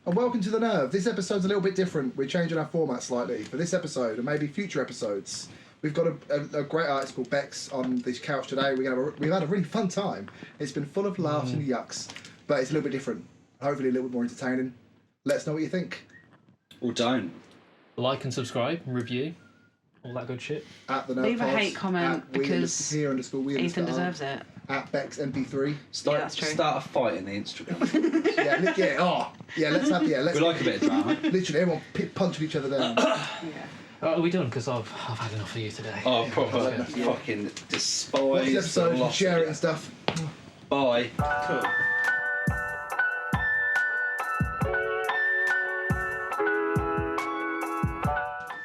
and welcome to The Nerve. This episode's a little bit different. We're changing our format slightly for this episode and maybe future episodes. We've got a great artist called Bexx on this couch today. We've had a really fun time. It's been full of laughs and yucks, but it's a little bit different. Hopefully a little bit more entertaining. Let us know what you think. Or don't. Like and subscribe and review. All that good shit. At The Nerve Leave a Pods, hate comment because Ethan deserves it. At Bexx MP3. That's true. Start a fight in the Instagram. Let's We like a bit of drama. literally everyone punching each other down. Are we done? Because I've had enough of you today. Oh, proper fucking despise. Watch the episode, the lot share of it and stuff. Bye. Cool.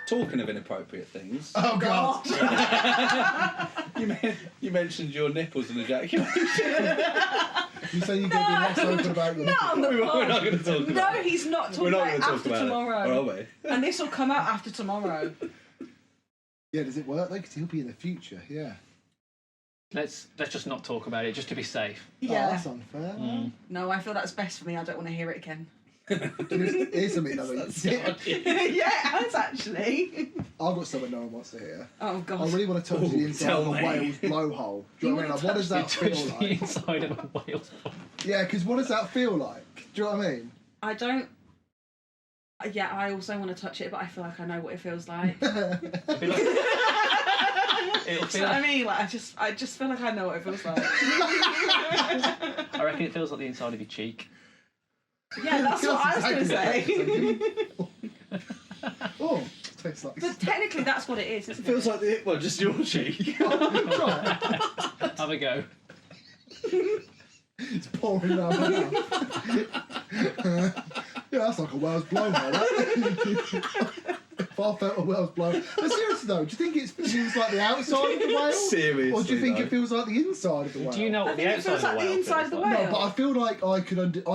Talking of inappropriate things. Oh God! You mentioned your nipples and ejaculation. You say you're going to be less open about your nipples? We're not going to talk about No, he's not talking We're not about going it to talk after about tomorrow. it. Or are we? And this will come out after tomorrow. Yeah, does it work though? Because he'll be in the future, yeah. Let's just not talk about it, just to be safe. Oh, that's unfair. No, I feel that's best for me. I don't want to hear it again. Here's something that Yeah, it has actually. I've got something no one wants to hear. Oh God. I really want to touch the inside of a whale's blowhole. Do you know what I mean? Like, what does that feel Touch the like? inside of a whale's body. Yeah, because what does that feel like? Do you know what I mean? I don't. Yeah, I also want to touch it, but I feel like I know what it feels like. It'll Do feel you know like, what I mean? Like I just feel like I know what it feels like. I reckon it feels like the inside of your cheek. Yeah, that's what I was going to say. Oh, tastes like. But technically, that's what it is. Isn't It feels like just your cheek. Try Have a go. it. It's pouring around my mouth. Yeah, that's like a whale's blowhole. That. If I felt a whale's blowhole. But seriously though, do you think it feels like the outside of the whale? Seriously, Or do you think though. it feels like the inside of the whale? Do you know I what the think it outside feels of a like the whale inside feels of the like? whale. No, but I feel like I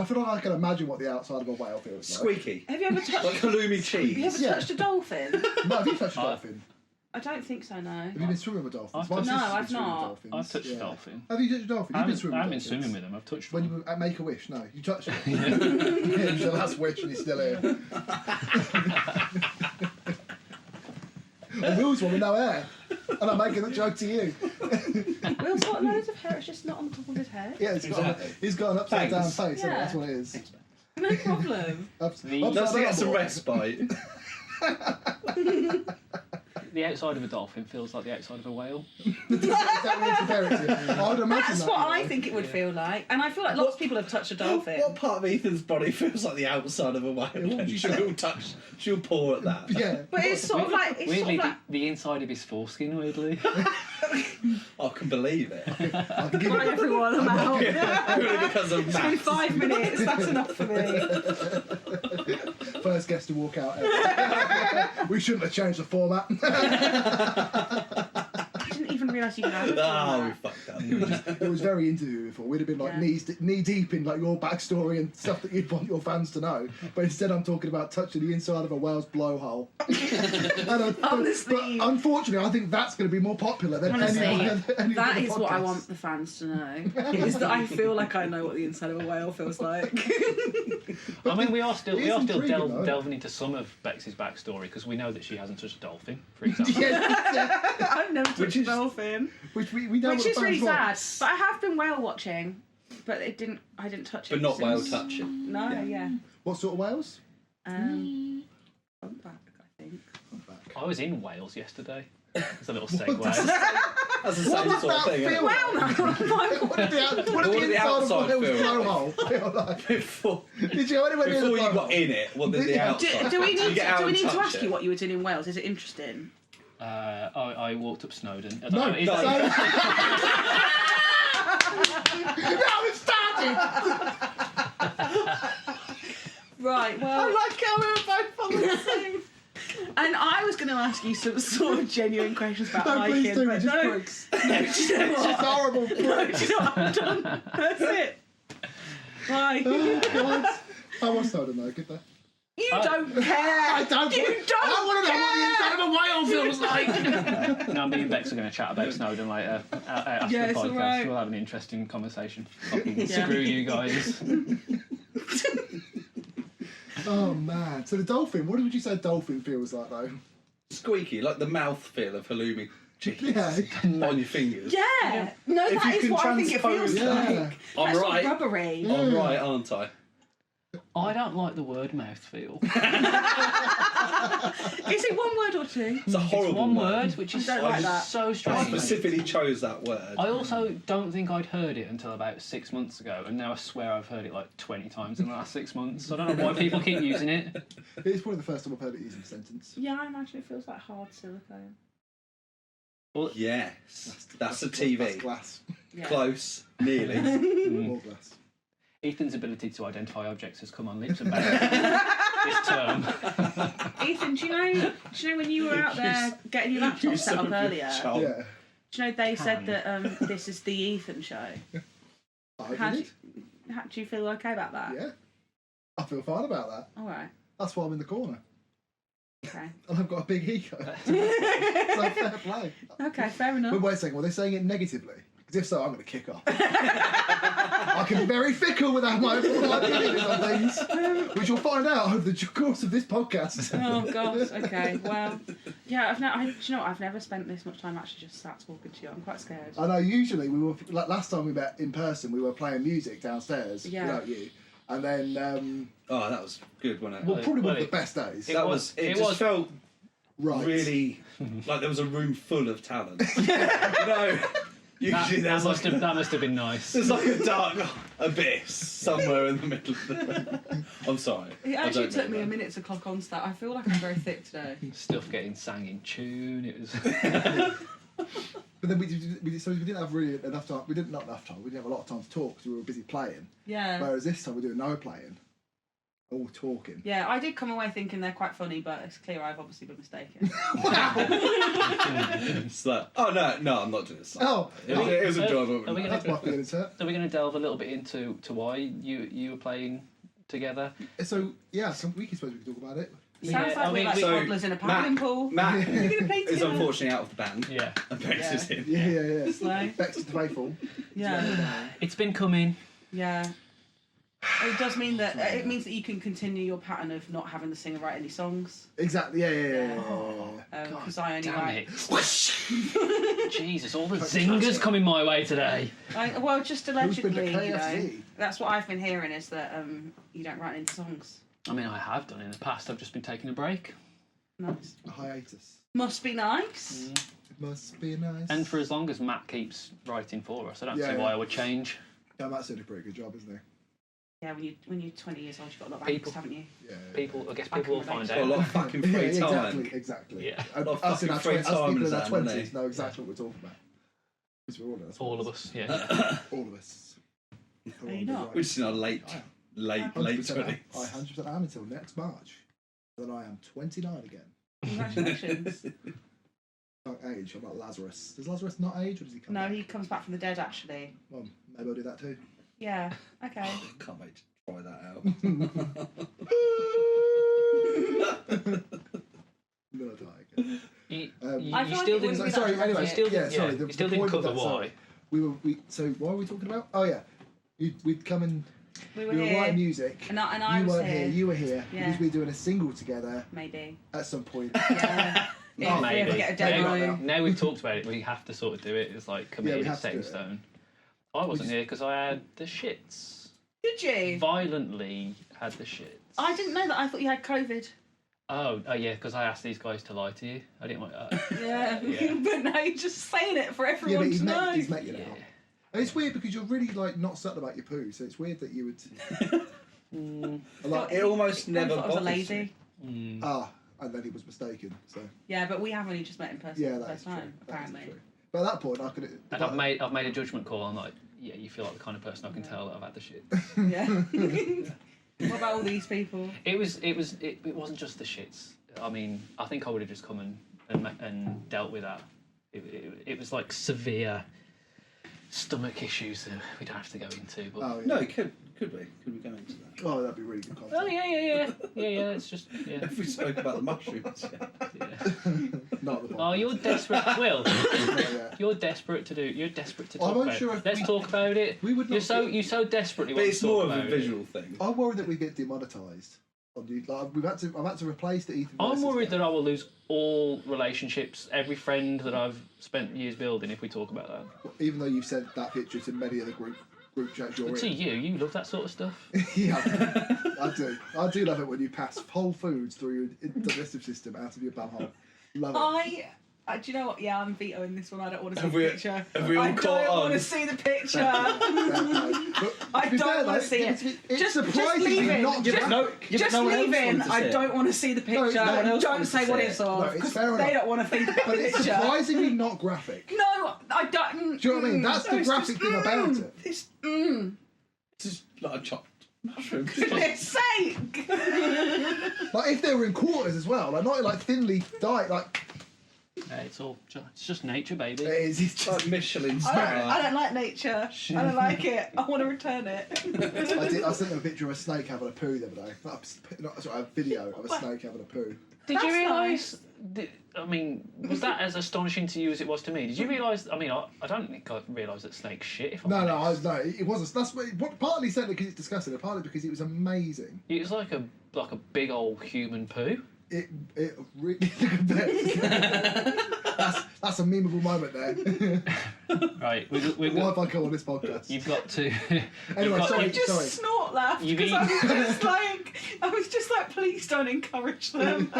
feel like I can imagine what the outside of a whale feels like. Squeaky. Have you ever touched? Like halloumi Have cheese. you ever Yeah. touched a dolphin? No, have you touched a dolphin? I don't think so. No. Have you been swimming with dolphins? I've My touched- sister's No, been I've swimming with not. dolphins. I've touched Yeah. a dolphin. Have you touched a dolphin? I You've been haven't swimming with been dolphins. swimming with them. I've touched When one. you make a wish, no, you touched it. Yeah, your last wish and he's still here. And Will's one with no hair. And I'm making that joke to you. Will's got loads of hair. It's just not on top of his head. Yeah, he's got an upside down Thanks. face. Yeah. That's what it is. No problem. Upside Does he down get some boy. respite? The outside of a dolphin feels like the outside of a whale. Is that what you compare it to? I would imagine That's that, what you I know. think it would feel like, and I feel like lots of people have touched a dolphin. What part of Ethan's body feels like the outside of a whale? She'll paw at that. Yeah. But it's sort of like Weirdly, the inside of his foreskin, weirdly. I can believe it. I can give Right, it. everyone, I'm out. Purely because of It's been maths. 5 minutes. That's enough for me. First guest to walk out. We shouldn't have changed the format. I didn't even realise you could have Oh, we that. fucked up. It was very interview before. We'd have been like Yeah. knee deep in like your backstory and stuff that you'd want your fans to know. But instead, I'm talking about touching the inside of a whale's blowhole. Honestly. but unfortunately, I think that's going to be more popular than Honestly, any of the that other is what I podcasts. want the fans to know. Is that I feel like I know what the inside of a whale feels like. I mean, we are still It is intriguing, though. delving into some of Bex's backstory because we know that she hasn't touched a dolphin, for example. Yeah, I've never touched a dolphin, which we know which what the is really fans sad. want. But I have been whale watching, but I didn't touch it. But not since- whale touching. No, yeah. What sort of whales? Humpback, I think. I was in Wales yesterday. It's a little segue. That's the What same does sort of that thing. feel isn't it? like? Well, no, What did the What did the inside of outside a whale's feel like? blowhole feel like? Before Did you go anywhere near the you got blowhole? in it, what did the Yeah. outside? do we Did you need get out to and ask touch you it? what you were doing in Wales? Is it interesting? I walked up Snowdon. I don't No, know, is no. that- Now it started! Right, well... I like how we were both on the same. And I was going to ask you some sort of genuine questions about No, hiking, please do, but just no. pricks. No, do you know It's just what? horrible No, do pricks. you know what I'm done? That's it. Bye. Oh, God. I was Snowdon though, good day. You don't care. I don't. You don't I want to know what the inside of a whale feels like. No, me and Bex are going to chat about Snowdon later after Yeah, the it's podcast. alright. We'll have an interesting conversation. Fucking Yeah. screw you guys. Oh man. So the dolphin. What would you say a dolphin feels like though? Squeaky, like the mouth feel of halloumi cheese Yeah. on your fingers. Yeah. No, If that you is can what I think it feels transpose that. like. I'm That's right. not rubbery. I'm right, aren't I? I don't like the word mouthfeel. Is it one word or two? It's a horrible One word, which is I don't like that. so I strange. specifically chose that word. I also don't think I'd heard it until about 6 months ago, and now I swear I've heard it like 20 times in the last 6 months. So I don't know why people keep using it. It's probably the first time I've heard it used in a sentence. Yeah, I imagine it feels like hard silicone. Well, Yes, that's a That's TV. glass. Yeah. Close, nearly. More glass. Ethan's ability to identify objects has come on leaps and bounds this term. Ethan, do you know when you were out there getting your laptop You set son up of a earlier? child. Yeah. Do you know they said Can. that this is the Ethan show? I How do did. do you feel okay about that? Yeah. I feel fine about that. All right. That's why I'm in the corner. Okay. And I've got a big ego. So fair play. Okay. Fair enough. But wait a second, were they saying it negatively? Because if so, I'm going to kick off. I can be very fickle with my opinions on things, which you'll find out over the course of this podcast. Oh gosh. Okay. Well, yeah. Do you know what? I've never spent this much time actually just sat talking to you. I'm quite scared. I know. Usually, we were like last time we met in person, we were playing music downstairs Yeah. without you, and then Oh, that was good, wasn't it? well, probably one of well, the best days. That was. It just was- felt Right. really like there was a room full of talent. Usually That must have been nice. there's like a dark abyss somewhere in the middle of the room. I'm sorry. It I actually don't took mean me a that. minute to clock on to that. I feel like I'm very thick today. Stuff getting sang in tune. It was. But then we didn't have really enough time. We didn't not enough time. We didn't have a lot of time to talk because we were busy playing. Yeah. Whereas this time we're doing no playing, all talking. Yeah, I did come away thinking they're quite funny, but it's clear I've obviously been mistaken. It's like, oh no, I'm not doing this. Oh, It was enjoyable. Are we that's my feelings hurt. Are we going to delve a little bit into why you were playing together? So yeah, we can suppose we can talk about it. Sounds Yeah, like I we're mean, like so toddlers in a paddling pool. Matt You're gonna play is together. unfortunately out of the band. Yeah. And Bex is in. Yeah. Slow. Bex is faithful. Yeah. It's been coming. Yeah. It does mean that it means that you can continue your pattern of not having the singer write any songs. Exactly. Yeah. Because I only Damn write. it. Jesus, all the zingers coming my way today. Well, just Who's been allegedly, to you know. KFC? That's what I've been hearing is that you don't write any songs. I mean, I have done in the past. I've just been taking a break. Nice. A hiatus. Must be nice. It must be nice. And for as long as Matt keeps writing for us, I don't Yeah, see yeah. why I would change. Yeah, Matt's doing a pretty good job, isn't Yeah, when you're 20 years old, you've got a lot of People- angst, haven't you? he? Yeah. I guess I people will can find Got a lot out. of fucking Yeah, free time. exactly. Yeah. And A lot of us, in our fucking free us time people in is our that, 20s isn't know exactly what we're talking about. Because we're all in our 20s. All of us, yeah. All of us. Are you not? We're just in our late 100% 20s. I 100% am until next March. Then I am 29 again. Congratulations. Don't age. I'm like Lazarus. Does Lazarus not age, or does he come No, back? he comes back from the dead, actually. Well, maybe I'll do that too. Yeah. Okay. I can't wait to try that out. I'm gonna die again. You, I you feel like still it didn't. wouldn't be Sorry. that Anyway, dramatic. still yeah. didn't- Sorry. yeah, The, you still the didn't point of cover that, why. sorry. So what were we talking about? Oh yeah. We'd come and We were we were here. writing music. And I you was weren't here. here. You were here Yeah. because we were doing a single together Maybe. at some point. Yeah. Oh, If we ever Maybe. get a Now- demo. Now we've talked about it, we have to sort of do it. It's like Yeah, we committed, have to set in do it. stone. I wasn't here because I had the shits. Did you? Violently had the shits. I didn't know that. I thought you had COVID. Oh yeah, because I asked these guys to lie to you. I didn't want. Yeah. Yeah. But now you're just saying it for Yeah, everyone but to know. he's met you now. Yeah. And it's weird because you're really like not certain about your poo, so it's weird that you would. Like, It almost I never thought I was a bothers lazy. Mm. and then he was mistaken. So Yeah, but we have only just met in person yeah, for the that is first true. time, That is apparently. true. But at that point, I could. And I've made a judgment call. I'm like, yeah, you feel like the kind of person I can tell that I've had the shit. Yeah. What about all these people? It wasn't just the shits. I mean, I think I would have just come and dealt with that. It was like severe stomach issues that we don't have to go into. But Oh yeah. No, it could we go into that? Oh, that'd be really good content. oh yeah. It's just yeah. If we spoke about the mushrooms, yeah. Not the Oh, you're desperate, Will. yeah. You're desperate to talk I'm about unsure it. if Let's we- talk about it. We would not You so desperately but want it's to talk more of about a it. visual thing. I worry that we get demonetised. on you. Like, I've had to replace the Ethan. I'm versus worried guy. that I will lose all relationships, every friend that I've spent years building if we talk about that. Even though you've sent that picture to many of the group chats you're To in. you love that sort of stuff. Yeah, I do. I do love it when you pass whole foods through your digestive system out of your bumhole. Love it. Do you know what? Yeah, I'm vetoing this one. I don't want to see Have the we- picture. have we all I caught don't on? want to see the picture. I don't wanna see it. It's Just surprisingly leave it. not Just- graphic. Just no one else leave in. wanted to I see it. don't want to see the picture. no one else Don't wanted say to what see it's it. of. No, it's Because fair they enough. don't want to think about But the it's picture. surprisingly not graphic. No, I don't. Do you know what I mean? That's the it's graphic just, thing about it. It's It's just like a chopped mushroom. for its sake. Like if they were in quarters as well, like not like thinly dyed. Like It's just nature, baby. it is. It's It's just, like Michelin I star. don't like nature. I don't like it. I want to return it. I sent them a picture of a snake having a poo the other day. Sorry, a video of a snake having a poo. Did That's you realise? I mean, was that as astonishing to you as it was to me? Did you realise? I mean, I don't think I realised that snakes shit. If I'm honest. No, it wasn't. That's what partly sent it because it's disgusting, and partly because it was amazing. It was like a big old human poo. It really that's a memeable moment there. Right, Why have I come on this podcast? you've got to. Anyway, sorry. I just snort laughed You've because I was just like, please don't encourage them.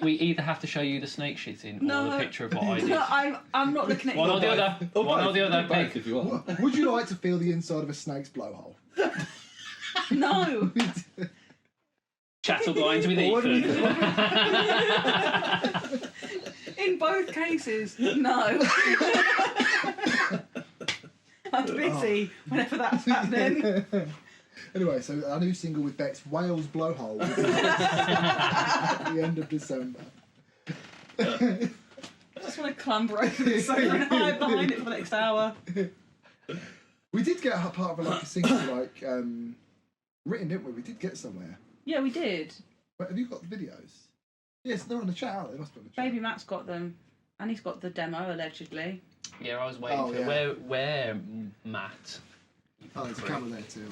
we either have to show you the snake shitting or the picture of what I did. No, I'm not looking at One you. or the other. One or the other. Both Pick. if you want. Would you like to feel the inside of a snake's blowhole? No. Chattel blinds with What do we Ethan. In both cases, no. I'm busy whenever that's happening. Anyway, so our new single with Bexx, Wales Blowhole, will be at the end of December. I just want to clamber over this sofa and hide behind it for the next hour. We did get a part of a single written, didn't we? We did get somewhere. Yeah, we did. But have you got the videos? Yes, they're on the chat, aren't they? They must be on the chat. Baby Matt's got them, and he's got the demo allegedly. Yeah, I was waiting Oh, for yeah. where Matt. Oh, there's a camera there too.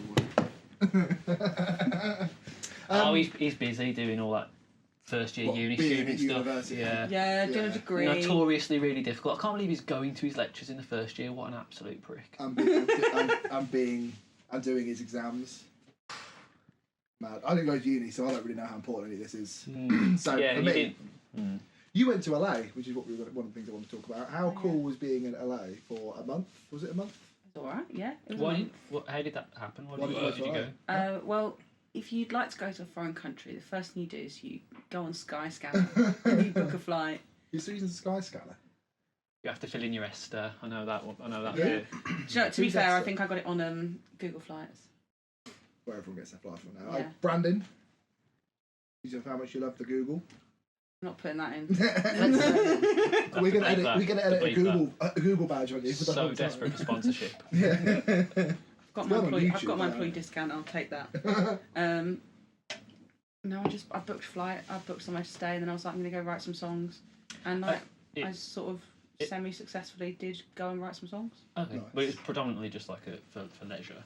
He's busy doing all that first year What, uni being student at stuff. university? Yeah. Yeah, doing a Yeah. degree. Notoriously really difficult. I can't believe he's going to his lectures in the first year. What an absolute prick. I'm doing his exams. Mad. I didn't go to uni, so I don't really know how important any of this is. So Yeah, for you me, didn't. you went to LA, which is one of the things I want to talk about. How cool was being in LA for a month? Was it a month? It's all right. Yeah. It was Why a did, how did that happen? Why Why did did where you did you go go? Well, if you'd like to go to a foreign country, the first thing you do is you go on Skyscanner and you book a flight. You're still using Skyscanner. You have to fill in your Esther. I know that one. I know that Yeah. bit. Do you know, to be Who's fair, I Esther? think I got it on Google Flights. Where everyone gets their flight from now. Yeah. Brandon, you said how much you love the Google. I'm not putting that in. We're gonna Bleep edit. that. We're gonna edit Bleep a Google badge on you for the So whole time. desperate for sponsorship. Yeah. I've Well, on got YouTube, my yeah. employee discount. I'll take that. No, I booked a flight. I booked somewhere to stay, and then I was like, I'm gonna go write some songs, and I sort of semi-successfully did go and write some songs. Okay, Nice. but it's predominantly just like for leisure.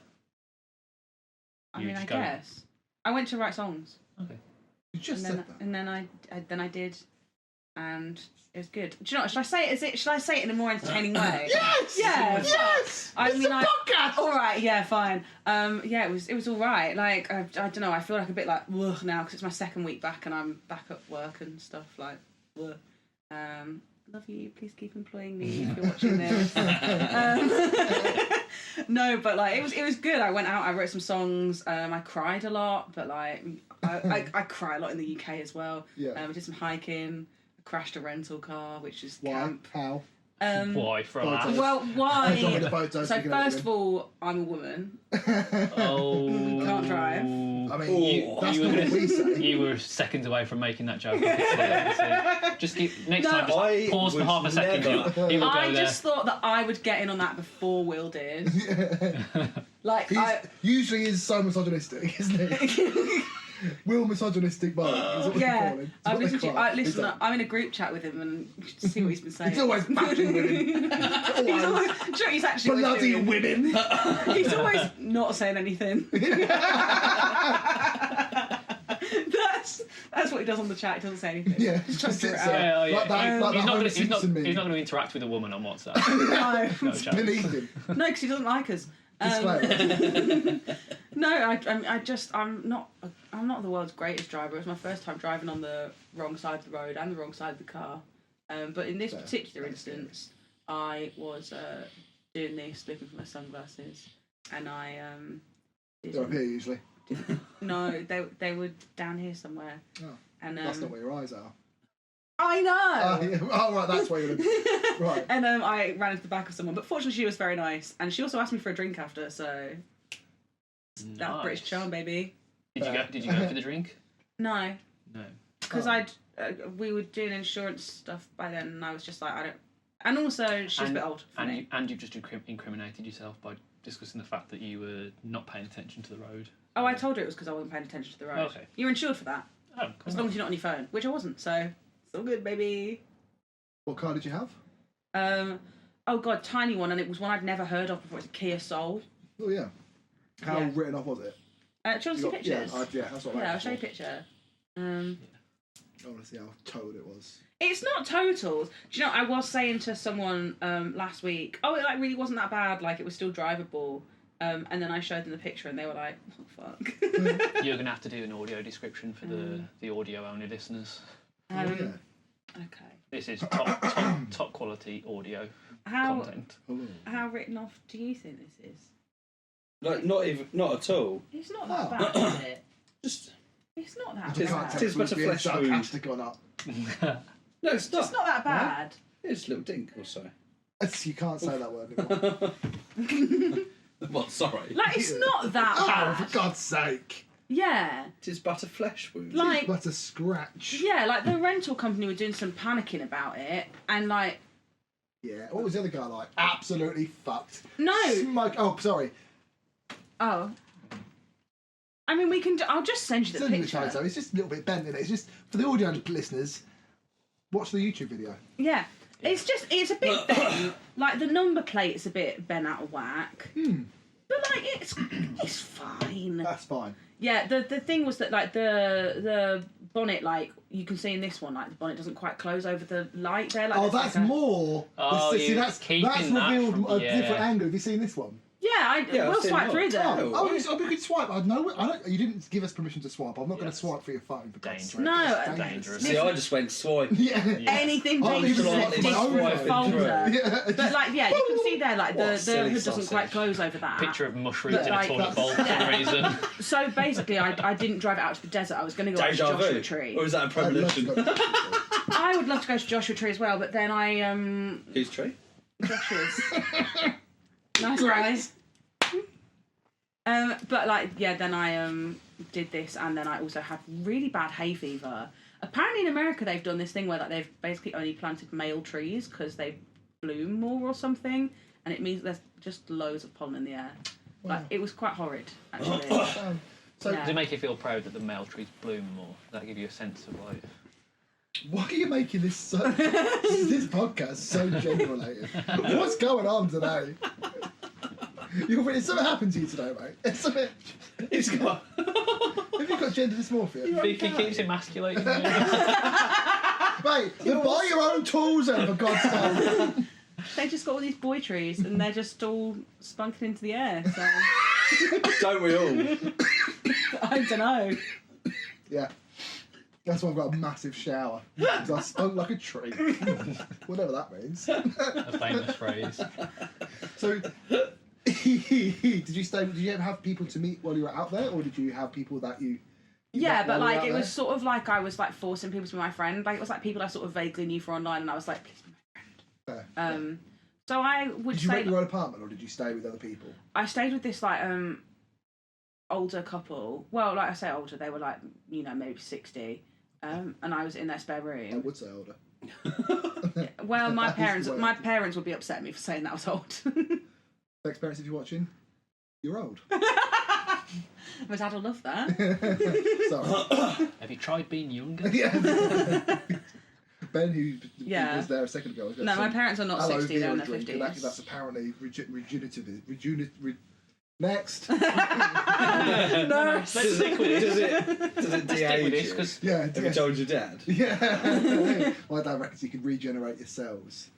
I You mean, I just go- guess I went to write songs, Okay. You just said that. and then I did, and it was good. Do you know what? Should I say it? Should I say it in a more entertaining way? Yes. Yeah. Yes. I It's mean, a podcast. All right, yeah, fine. Yeah, it was all right. Like I don't know. I feel like a bit like ugh now because it's my second week back and I'm back at work and stuff. Like, ugh. Love you. Please keep employing me if you're watching this. No, but like it was good. I went out. I wrote some songs. I cried a lot, but like I cry a lot in the UK as well. Yeah. We did some hiking. I crashed a rental car, which is Why? camp. How? Why for a laugh? Well, I've why? got the photos, So you can first edit of all, I'm a woman. Oh. Can't drive. I mean, You- that's you not were what we say. You were seconds away from making that joke. Honestly. Just keep next No. time. Just I pause for was half a second. never- He will go I there. just thought that I would get in on that before Will did. Like, He's usually is so misogynistic, isn't he? Will misogynistic mode. Is what we yeah, call him. I've listened to. He's like- I'm in a group chat with him and you should see what he's been saying. He's always bashing women. He's always, sure, he's actually always Bloody doing- women. He's always not saying anything. that's what he does on the chat. He doesn't say anything. Yeah, just Figure sits it there. Yeah, yeah. Like that, like he's, that not Homer gonna, Simpson meme. he's not going to interact with a woman on WhatsApp. No, No chance. Believe him. no, because he doesn't like us. Disclaimer. No, I'm not the world's greatest driver. It was my first time driving on the wrong side of the road and the wrong side of the car. But in this Fair. particular That's instance, I was doing this, looking for my sunglasses, and I They're up here usually. no, they were down here somewhere. Oh, And that's not where your eyes are. I know. Yeah. Oh, right, that's where you're looking. Right. And I ran into the back of someone, but fortunately she was very nice, and she also asked me for a drink after. So that's Nice. British charm, baby. Did you go for the drink? No, No. because Oh. we were doing insurance stuff by then, and I was just like, I don't. And also, she's a bit old for me. And you've just incriminated yourself by discussing the fact that you were not paying attention to the road. Oh, I told her it was because I wasn't paying attention to the road. Okay. You're insured for that, Oh, cool. as long as you're not on your phone, which I wasn't. So it's all good, baby. What car did you have? Oh god, tiny one, and it was one I'd never heard of before. It's a Kia Soul. Oh, yeah. How Yeah. written off was it? Do you want to see pictures? Yeah, that's what I Yeah, I'll like show you a for. picture. I want to see how total it was. It's not total. Do you know, I was saying to someone last week, oh, it like really wasn't that bad, like it was still drivable. And then I showed them the picture and they were like, oh, fuck. You're going to have to do an audio description for the audio-only listeners. Oh, yeah. Okay. This is top quality audio content. Hello. How written off do you think this is? Like, not at all. It's not that Oh. bad, is it? Just It's not that You Tis- can't bad. tell tis if but a we're being flesh wound. sarcastic or not. no, it's not. It's not that bad. It's a little dink or so. You can't say that word anymore. What? Sorry. Like, it's not that Oh, bad. for God's sake. Yeah. It is but a flesh wound. Like, But a scratch. yeah, like the rental company were doing some panicking about it, and like, Yeah. What was the other guy like? Absolutely fucked. no. Smoke. Oh, sorry. Oh. I mean, we can. I'll just send you the Send me the picture. photo. It's just a little bit bent in it. It's just for the audio listeners. Watch the YouTube video. Yeah. It's a bit bent. Like the number plate's a bit bent out of whack. But like it's fine. That's fine. Yeah, the thing was that like the bonnet, like you can see in this one, like the bonnet doesn't quite close over the light there. Like Oh, there's that's like a- more. Oh, See, you're that's keeping that revealed from- a yeah. different angle. Have you seen this one? Yeah, Yeah, we'll I've seen swipe that. through them. Oh, we could swipe. I know. I don't. You didn't give us permission to swipe. I'm not going to Yes. swipe for your phone. For God's sake. Dangerous. No, It's dangerous. See, I just went swipe. Yeah. Anything I'll dangerous even in swipe this for my own phone. folder. Yeah. But like, yeah, you can see there, like What a the silly hood doesn't sausage. quite close over that. Picture of mushrooms But in like- a toilet bowl for some reason. So basically, I didn't drive it out to the desert. I was going to go out to Deja Joshua vu. Tree. Or is that a I'd love to premonition? go- I would love to go to Joshua Tree as well, but then Whose tree? Joshua's. Nice guys. But like, yeah, then I did this, and then I also had really bad hay fever. Apparently in America they've done this thing where like they've basically only planted male trees because they bloom more or something, and it means there's just loads of pollen in the air. Like Wow. it was quite horrid actually. So, Yeah. Does it make you feel proud that the male trees bloom more? Does that give you a sense of like... why are you making this so? this podcast so gender related? What's going on today? Has something happened to you today, mate? It's a bit. It's got. Have you got gender dysmorphia? He keeps emasculating you. Mate, you buy your own tools then, for God's sake. They just got all these boy trees, and they're just all spunking into the air. So Don't we all? I don't know. Yeah. That's why I've got a massive shower. Because I spunk like a tree. Whatever that means. A famous phrase. So, did you ever have people to meet while you were out there, or did you have people that you? Yeah, met but while you were like out it there? was sort of like I was like forcing people to be my friend. Like it was like people I sort of vaguely knew for online, and I was like, please be my Fair. friend. So I would Did you say rent your own apartment, or did you stay with other people? I stayed with this like older couple. Well, like I say older, they were like maybe 60. And I was in their spare I room. would say older. Well, my That is parents the way. my parents would be upset at me for saying that I was old. Thanks, parents, if you're watching. You're old. My dad will love that. Sorry. Have you tried being younger? Yeah. Ben, who Yeah. was there a second ago. No, my parents are not aloe 60, they're in vera their drink, and 50s. that's apparently Next. No. Let's stick with Does this. it Stick with de-age this you? because Yeah, Have you told your dad? yeah. My dad reckons you can regenerate your cells.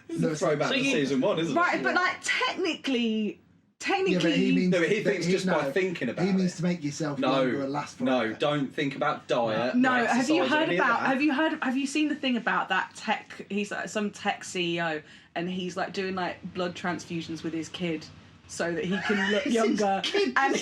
No, Throwback So to you- season 1, isn't Right, it? but like technically, Yeah, but he means No, but he thinks just by no, thinking about he means it. to make yourself younger and last forever. No, don't think about diet. No, or have you exercise or heard any of about? that. Have you seen the thing about that tech? He's like some tech CEO, and he's like doing like blood transfusions with his kid, so that he can look younger. And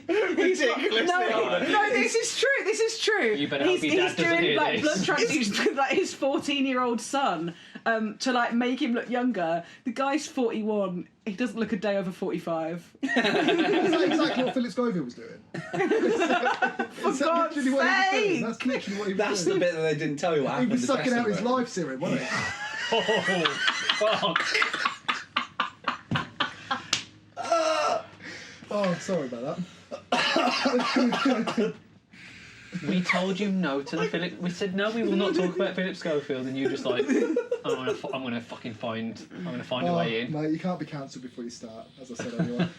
Ridiculously no, this is true. This is true. You better hope your dad he's doesn't doing hear like this. blood transfusions with like his 14-year-old son, to like make him look younger. The guy's 41. He doesn't look a day over 45. Is that exactly what Philip Scoville was doing? For God's literally what he was doing? sake! That's literally what he was That's the doing. bit that they didn't tell you what He happened. was in the sucking out dressing his room. life serum, wasn't he? oh fuck. Oh, sorry about that. We told you no to the Philip. We said no. We will not talk about Philip Schofield, and you just like, I'm gonna fucking find a way in. Mate, you can't be cancelled before you start, as I said earlier.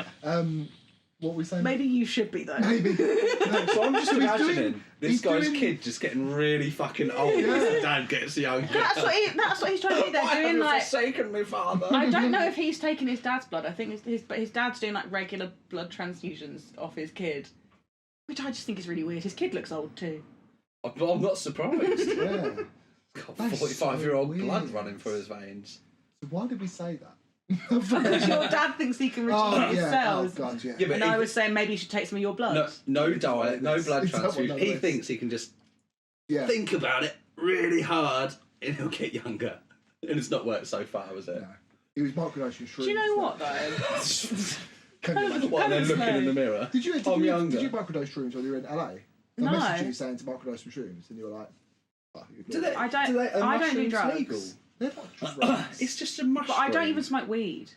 What were we saying? Maybe you should be though. Maybe. No, So I'm just So he's imagining doing- this he's guy's doing- kid just getting really fucking old as his dad gets younger. That's what he's trying to do. They're Why have doing you like. forsaken me, father? I don't know if he's taking his dad's blood. I think his dad's doing like regular blood transfusions off his kid, which I just think is really weird. His kid looks old too. I'm not surprised. Yeah. Got That's 45-year-old so blood weird. running through his veins. So why did we say that? Because your dad thinks he can regenerate his yeah. cells. Oh, God, yeah. Yeah, but And I was saying maybe you should take some of your blood. No diet, no blood Is that what transfusion. that He is? thinks he can just Yeah. think about it really hard and he'll get younger. And it's not worked so far, has it? No. He was microdosing shrooms. Do you know what though? Can you imagine? What, they're Thanks, looking in the mate. mirror? Did you younger. microdose shrooms when you were in LA? I No. messaged you saying to microdose some shrooms, and you were like, "Fuck, you Do they, I don't- do they, are I don't do mushrooms drugs. legal? They're not drugs. It's just a mushroom. But I don't even smoke weed.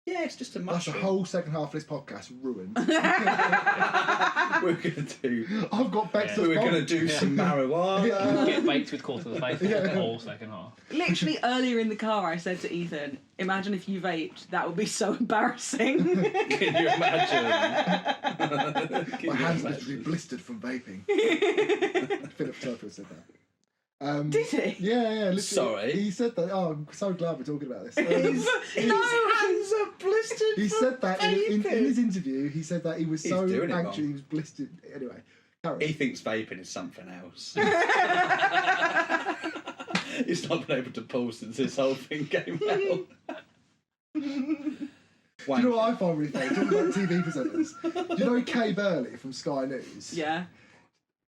Yeah, it's just a That's the mushroom. whole second half of this podcast ruined. We're gonna do. I've got Bexx. We're gonna do some marijuana. Get baked with quarter to the face Yeah. the whole second half. Literally earlier in the car, I said to Ethan, "Imagine if you vaped. That would be so embarrassing." Can you imagine? My hands literally blistered from vaping. Philip Schofield said that. Did he? Yeah, literally. Sorry. He said that. Oh, I'm so glad we're talking about this. His hands are blistered. He said that in vaping. his interview. He said that he was He's so doing it anxious. wrong. He was blistered. Anyway, carry He on. thinks vaping is something else. He's not been able to pull since this whole thing came out. Do you know what I find really funny? Talking about TV presenters. Do you know Kay Burley from Sky News? Yeah.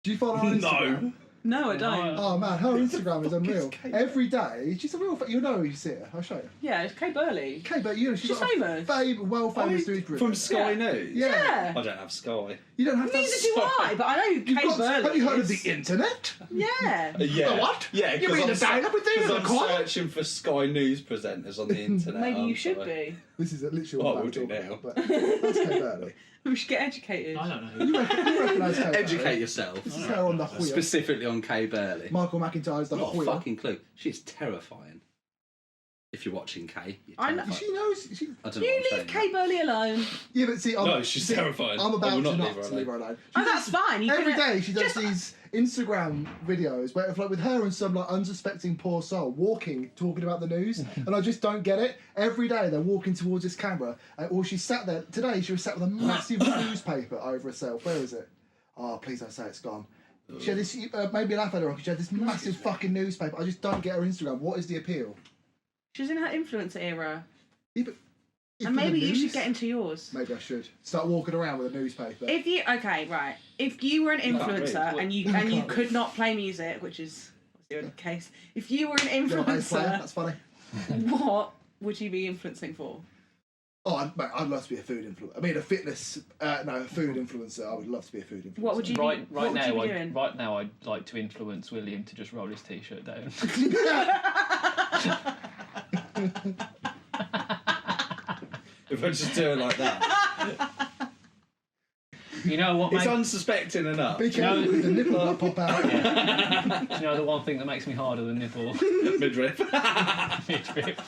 Do you follow her on Instagram? No, I don't. Oh man, her Instagram is unreal. Kay Every day, she's a real. You know who you see her. I'll show you. Yeah, it's Kay Burley. Kay, but you know she's She's got famous. well famous news presenter. From Sky Yeah. News? Yeah. I don't have Sky. You don't have to. Neither do I, but I know who You've Kay got- Burley have you heard of is. the internet? Yeah. Yeah. The what? Yeah, You mean the dial-up with because the I'm call? searching for Sky News presenters on the internet. Maybe you aren't should I? be. This is literally Well, what I'm we'll do talking now. about. But that's Kay Burley. We should get educated. I don't know. You recognise Kay Burley? Educate yourself. This is her on the wheel. Specifically on Kay Burley. Michael McIntyre's the Not a wheel. fucking clue. She's terrifying. If you're watching Kay, you're I know- terrified. She knows. She, I don't know You what I'm leave saying. Kay Burley alone. yeah, but see, No, she's terrifying. I'm I about will to not not leave her leave her alone. Oh, that's fine. You Every can, day she does just- these Instagram videos where, like, with her and some like unsuspecting poor soul walking, talking about the news, and I just don't get it. Every day they're walking towards this camera, or she sat there today. She was sat with a massive newspaper over herself. Where is it? Oh, please don't say it's gone. She had this. Made me laugh at her because she had this massive fucking newspaper. I just don't get her Instagram. What is the appeal? She's in her influencer era. Yeah, but And for the maybe you news? should get into yours. Maybe I should start walking around with a newspaper. If you if you were an can't influencer read. and you Can't could not play music, which is the case, if you were an You're a bass player, influencer, that's funny. what would you be influencing for? Oh, I'd love to be a food influencer. I mean, a food influencer. I would love to be a food influencer. What would you Right, be, what would you be doing? right now, I'd like to influence William to just roll his t-shirt down. If I just do it like that. You know what? It's mate? unsuspecting enough. Be careful with the nipple that pop out. Do you know the one thing that makes me harder than nipple? Midriff. Midriff.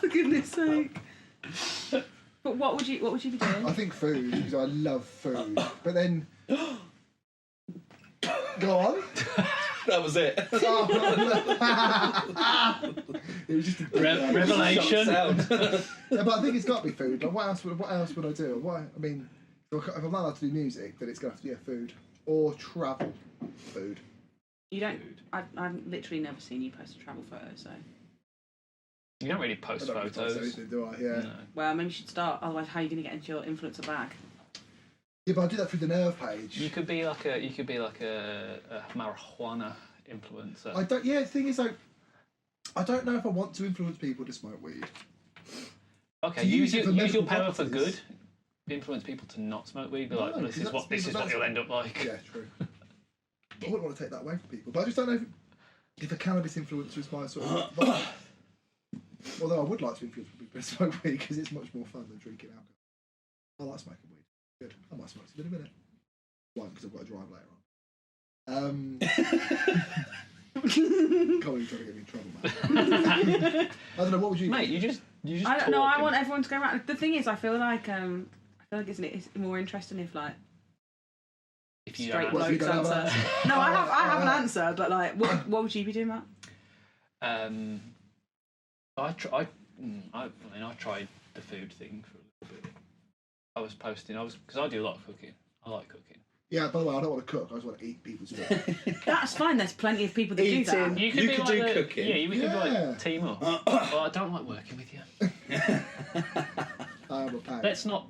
For goodness sake. But What would you be doing? I think food, because I love food. But then... Go on. That was it. It was just a Revelation. Sound. Yeah, but I think it's got to be food. Like, what else would I do? I mean, if I'm not allowed to do music, then it's going to have to be food or travel. Food. You don't. I've literally never seen you post a travel photo, so. You don't really post I don't really photos. post anything, do I? Yeah. No. Well, maybe you should start. Otherwise, how are you going to get into your influencer bag? Yeah, but I do that through the Nerve page. You could be like a marijuana influencer. I don't. Yeah, the thing is, like, I don't know if I want to influence people to smoke weed. Okay, To use use it for your medical power for purposes. good. Influence people to not smoke weed. Be like, No, this is because what that's- you'll end up like. Yeah, true. I wouldn't want to take that away from people, but I just don't know if a cannabis influencer is my sort of vibe. Although I would like to influence people to smoke weed because it's much more fun than drinking alcohol. I like smoking weed. Good. I might smoke some in a minute. Why? Because I've got to drive later on. Colin's trying to get me in trouble, man. I don't know. What would you? Mate, you just. I don't know. talk I and- want everyone to go around. The thing is, I feel like it's more interesting if like If you straight don't What, if you blokes don't have an answer. answer? No, I have an answer, but like, what would you be doing, Matt? I tried the food thing for a little bit. I was posting. Because I do a lot of cooking. I like cooking. Yeah. By the way, I don't want to cook. I just want to eat people's food. That's fine. There's plenty of people that do that. Eating. You could do cooking. Yeah, we could Yeah. like team up. Well, I don't like working with you. I am a pain. Let's not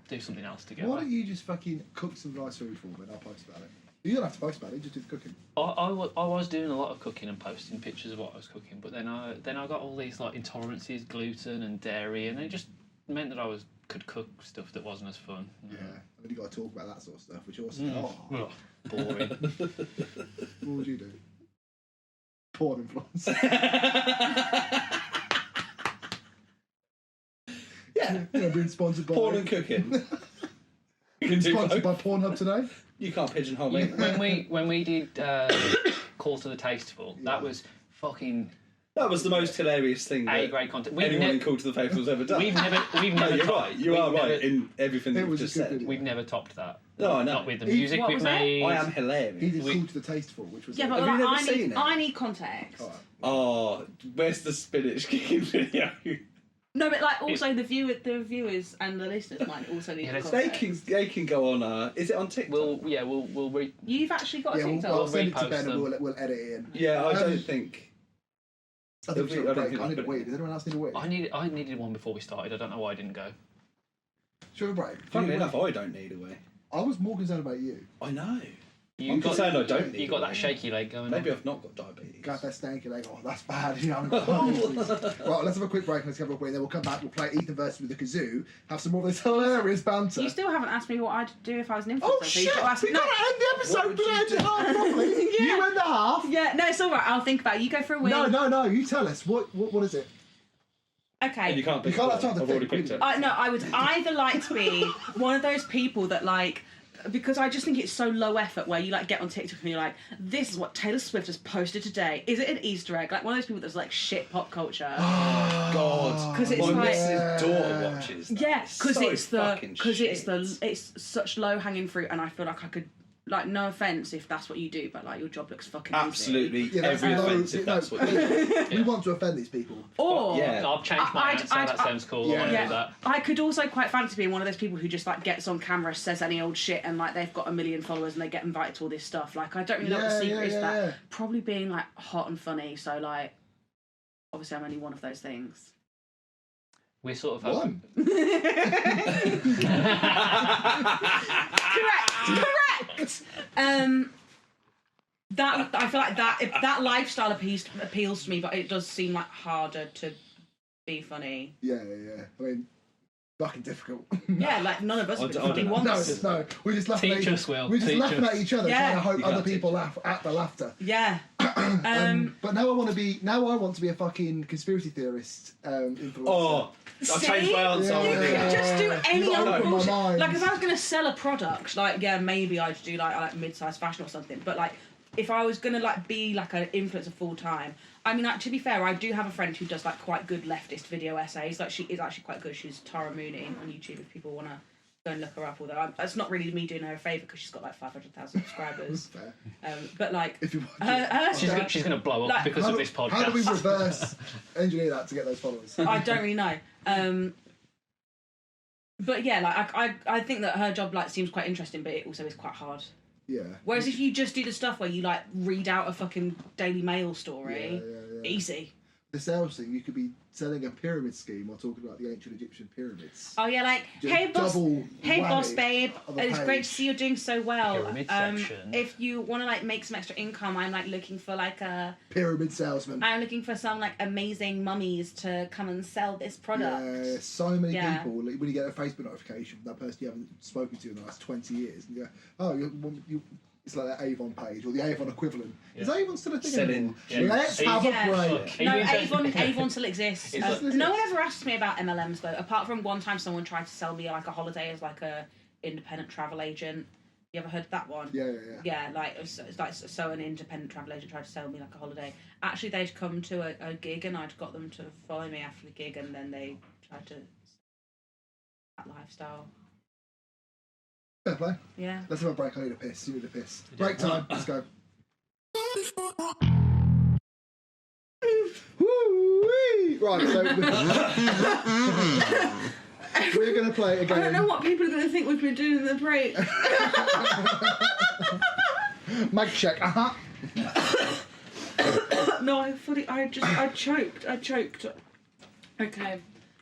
do something else together. Why don't you just fucking cook some nice food for me and I'll post about it? You don't have to post about it. Just do the cooking. I was doing a lot of cooking and posting pictures of what I was cooking, but then I got all these like intolerances, gluten and dairy, and it just meant that I could cook stuff that wasn't as fun. Yeah. And then you got to talk about that sort of stuff, which also. Ugh, boring. What would you do? Porn influence. Yeah. Being sponsored by. Porn and cooking. You can do Sponsored both. by Pornhub today. You can't pigeonhole me. when we did Call to the Tasteful, that was fucking That was the most hilarious thing A that grade content. anyone in Call to the Faithful's ever done. We've never. No, you're right. You are right in everything It that you've was just a good said. video. We've never topped that. No, I know. Not with the music What we've was it? made. I am He hilarious. did Call to the Tasteful, which was. Yeah, but Have you like, never I seen need it? I need context. Alright. Oh, where's the spinach kicking video? No, but like also the viewers and the listeners might also need Yeah, let's- context. They can go on. Is it on TikTok? We'll You've actually got a Yeah, TikTok. I'll send it to repost Ben and them. we'll edit it in. yeah, I Um, don't think. I think I we'll don't break. think I I'll need a put it weed. in. Does anyone else need a weed? I needed one before we started. I don't know why I didn't go. Should we break? Funnily enough, I don't need a way. I was more concerned about you. I know. You I'm got, concerned I don't need You got a that wee. shaky leg going Maybe on. I've not got diabetes. Got that stanky leg. Oh, that's bad. You know, right, let's have a quick break and let's have a break. Then we'll come back. We'll play Ethan versus with the kazoo. Have some more of this hilarious banter. You still haven't asked me what I'd do if I was an influencer. Oh so shit! you've got to ask me. We No. gotta end the What episode. would We you end it do? half properly. Yeah. You end the half. Yeah, no, it's all right. I'll think about it. You go for a win. No. You tell us. What is it? Okay. And you can't pick You can't have one. time to I've already think, picked it. really. No, I would either like to be one of those people that like, because I just think it's so low effort where you like get on TikTok and you're like, this is what Taylor Swift has posted today. Is it an Easter egg? Like one of those people that's like shit pop culture. God, 'Cause it's my like- missus' daughter watches. That. Yeah, because So it's fucking shit. it's such low hanging fruit, and I feel like I could like no offense if that's what you do, but like your job looks fucking easy. Absolutely Yeah, that's every no- offence if no, that's what you do. We want to offend these people. Or Yeah. I've changed my answer. That sounds cool. I want to Yeah. do that. I could also quite fancy being one of those people who just like gets on camera, says any old shit, and like they've got 1 million followers and they get invited to all this stuff. Like I don't really know what the secret is. That probably being like hot and funny. So like, obviously I'm only one of those things. We sort of have. One. Correct. That I feel like that lifestyle appeals to me, but it does seem like harder to be funny. Yeah. I mean, fucking difficult. Yeah, like none of us I have been don't funny know. once. No, we're just laughing Teach at us, Will. We're just Teach laughing us. at each other, Yeah. trying to hope You other can't people teach laugh at the laughter. Yeah. But now I want to be a fucking conspiracy theorist influencer. Oh, I changed my answer. You already. could just do any You've other opened my bullshit. mind. Like if I was going to sell a product, like yeah, maybe I'd do like mid-sized fashion or something. But like if I was gonna like be like an influencer full time, I mean, like, to be fair, I do have a friend who does like quite good leftist video essays. Like she is actually quite good. She's Tara Mooney on YouTube if people want to go and look her up. Although it's not really me doing her a favour because she's got like 500,000 subscribers. But like, if you she's going to blow up like, because of this podcast. How do we reverse engineer that to get those followers? I don't really know. But yeah, like I think that her job like seems quite interesting, but it also is quite hard. Yeah. Whereas if you just do the stuff where you like read out a fucking Daily Mail story, easy. The sales thing, you could be selling a pyramid scheme or talking about the ancient Egyptian pyramids. Oh yeah, like Just hey boss, whammy babe, on the it's great page. to see you're doing so well. Pyramid section. If you want to like make some extra income, I'm like looking for like Pyramid salesman. I'm looking for some like amazing mummies to come and sell this product. Yeah, so many Yeah. people, like, when you get a Facebook notification from that person you haven't spoken to in the last 20 years, and you go, oh, you it's like that Avon page or the Avon equivalent. Is Avon still a thing Selling anymore? Let's have a break. No, Avon still exists. Is it? No one ever asks me about MLMs though, apart from one time someone tried to sell me like a holiday as like a independent travel agent. You ever heard of that one? Yeah. Yeah, like it's like so an independent travel agent tried to sell me like a holiday. Actually, they'd come to a gig and I'd got them to follow me after the gig, and then they tried to that lifestyle. Fair play. Yeah. Let's have a break. I need a piss. You need a piss. Break time. Let's go. Woo-wee. Right, so we're going to play a game. I don't know what people are going to think we've been doing in the break. Mag check. No, I choked. Okay,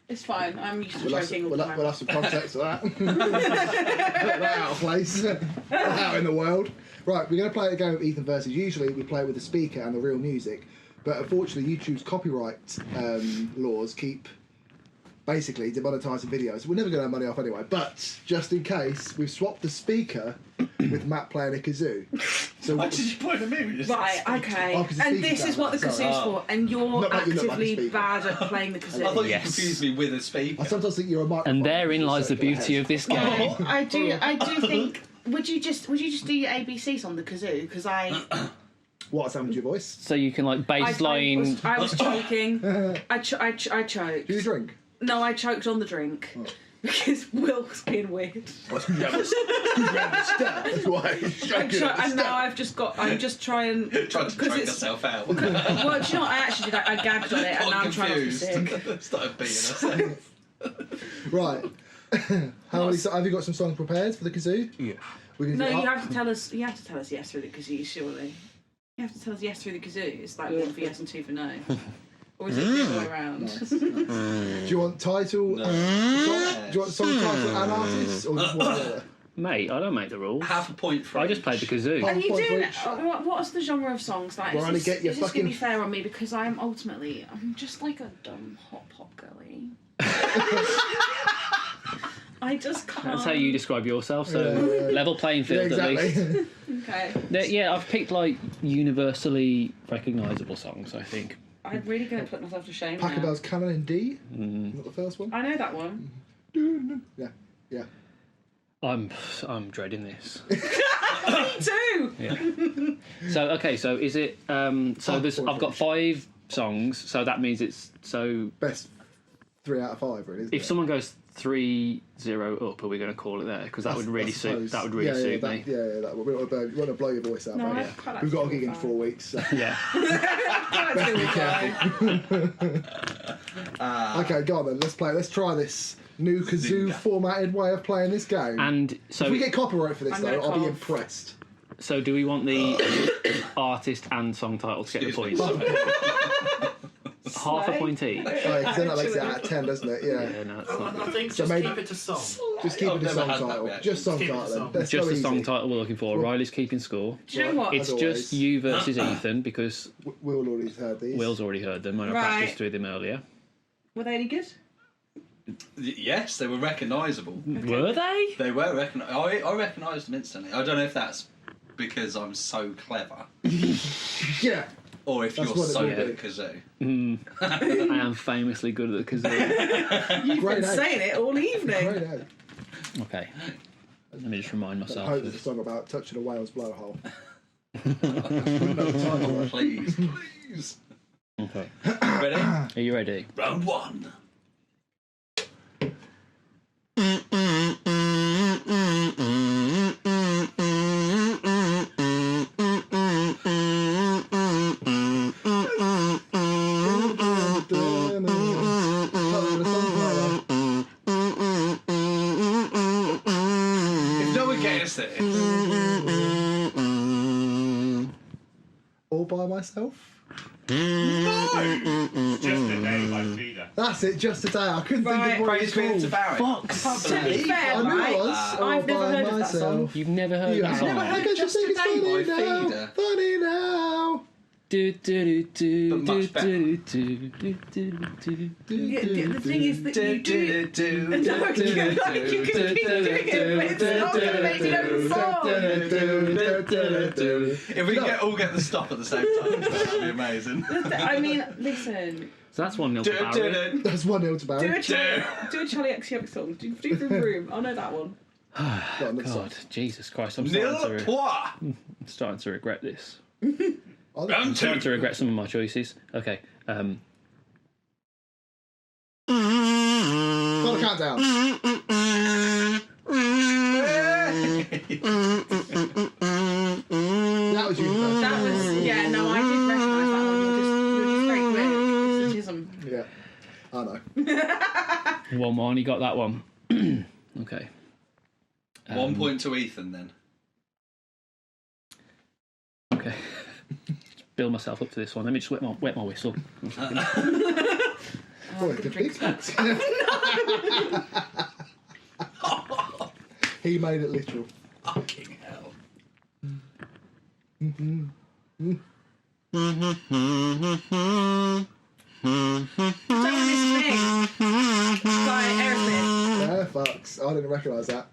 it's fine. I'm used to choking all the time. We'll have some context for that. Put that out of place. Out in the world. Right, we're going to play a game of Ethan versus. Usually we play with the speaker and the real music, but unfortunately YouTube's copyright laws keep basically demonetising videos. We're never going to have money off anyway, but just in case, we've swapped the speaker with Matt playing a kazoo. So Why did you point at me? Right, okay. Oh, 'cause the And speaker's this is down what the there, sorry. kazoo's for, and you're Not like you look like a actively speaker. bad at playing the kazoo. I thought you Yes. confused me with a speaker. I sometimes think you're a microphone. And therein lies the beauty of this game. I do think. Would you just do your ABCs on the kazoo? Because What's happened to your voice? So you can like baseline. I was choking. I choked. Do you drink? No, I choked on the drink because Will was being weird. That's why he's choking on the And now step. I'm just trying. Trying to choke yourself out. Well, do you know what? I actually did. I gagged on it, and now I'm trying not to be sick. Started beating herself. Right. How many? Have you got some songs prepared for the kazoo? Yeah. We can No, do you have to tell us. You have to tell us yes through the kazoo, surely. You have to tell us yes through the kazoo. It's like one for yes and two for no. Or is it the other way around? Nice. Do you want title? No. Do you want song title and artist, or just one or the other? Mate, I don't make the rules. Half a point for I just played the kazoo. Are you Point doing? for each. What's the genre of songs? Like, Well, only get your is this gonna be fucking- fair on me because I'm just like a dumb hot pop girly. I just can't. That's how you describe yourself. So Yeah. level playing Yeah, field at least. exactly. Okay. Yeah, I've picked like universally recognisable songs. I think. I'm really gonna put myself to shame now. Pachelbel's Canon in D. Not the first one. I know that one. Yeah. I'm dreading this. Me too. Yeah. So okay, so is it? So there's. I've got 5 songs. So that means it's so. Best 3 out of 5, really. Isn't If it? someone goes 3-0 up, are we going to call it there? Because that would really suit. That would really suit me. Yeah, that would. We want to blow your voice out, No, mate. I quite like We've got a to gig do in 4 weeks. So. Yeah. Best be careful. Okay, go on then. Let's play. Let's try this new kazoo Zynga. formatted way of playing this game. And so. if we get copyright for this, I'm though, gonna I'll be cough. impressed. So do we want the artist and song title to get the Excuse points? me. Half a point each. Because then that makes it out of 10, doesn't it? Yeah. Yeah, no, it's not. I think So just maybe- keep it to song. Just keep it I've the never song had that title. reaction. Just song Keep it title the then. song. Let's Just go the song easy. title we're looking for. Riley's keeping score. Do you know what? It's As just always. you versus Ethan because Will already heard these. Will's already heard them and I Right. practiced through them earlier. Were they any good? Yes, they were recognisable. Were they? They were recognisable. I recognised them instantly. I don't know if that's because I'm so clever Yeah. or if That's you're what it so would good be. at kazoo. I am famously good at the kazoo. You've Great been name. saying it all evening. Great name. Okay. Let me just remind I myself. hope of there's a song about touching a whale's blowhole. Please, please. Okay. Ready? Are you ready? Round one. If no one gets it, All by myself. It's just a day by Feeder. That's it. Just today. I couldn't think Right. of what praise it's be called. to Barry. Fuck's To be sake. fair, I knew right? it was. I've All never by heard of that myself. song. You've never heard You that have. song? I guess Just you think it's Today funny by now. Feeder. Funny now. Do do do do But much better. do do do do do. Yeah, the thing is that you do. No, you can keep doing it, but it's not going to make it over song. If we all get the stop at the same time, that'd be amazing. I mean, listen. So that's 1-0 to Barry. That's 1-0 to Barry. Do a Charlie XCX song. Do Room Room. I know that one. Got another song. God, Jesus Christ, I'm Nil starting to regret this. Round I'm starting to two. regret some of my choices. Okay. Got a countdown. That was you first. That was, yeah, no, I did recognise that one. You're just very quick. It's Yeah. a I know. One more, and he got that one. Okay. 1 point to Ethan then. Okay. Build myself up to this one. Let me just wet my whistle. Boy, the big He made it literal. Fucking hell. Don't miss me. By Aerosmith. Yeah, fucks. I didn't recognise that.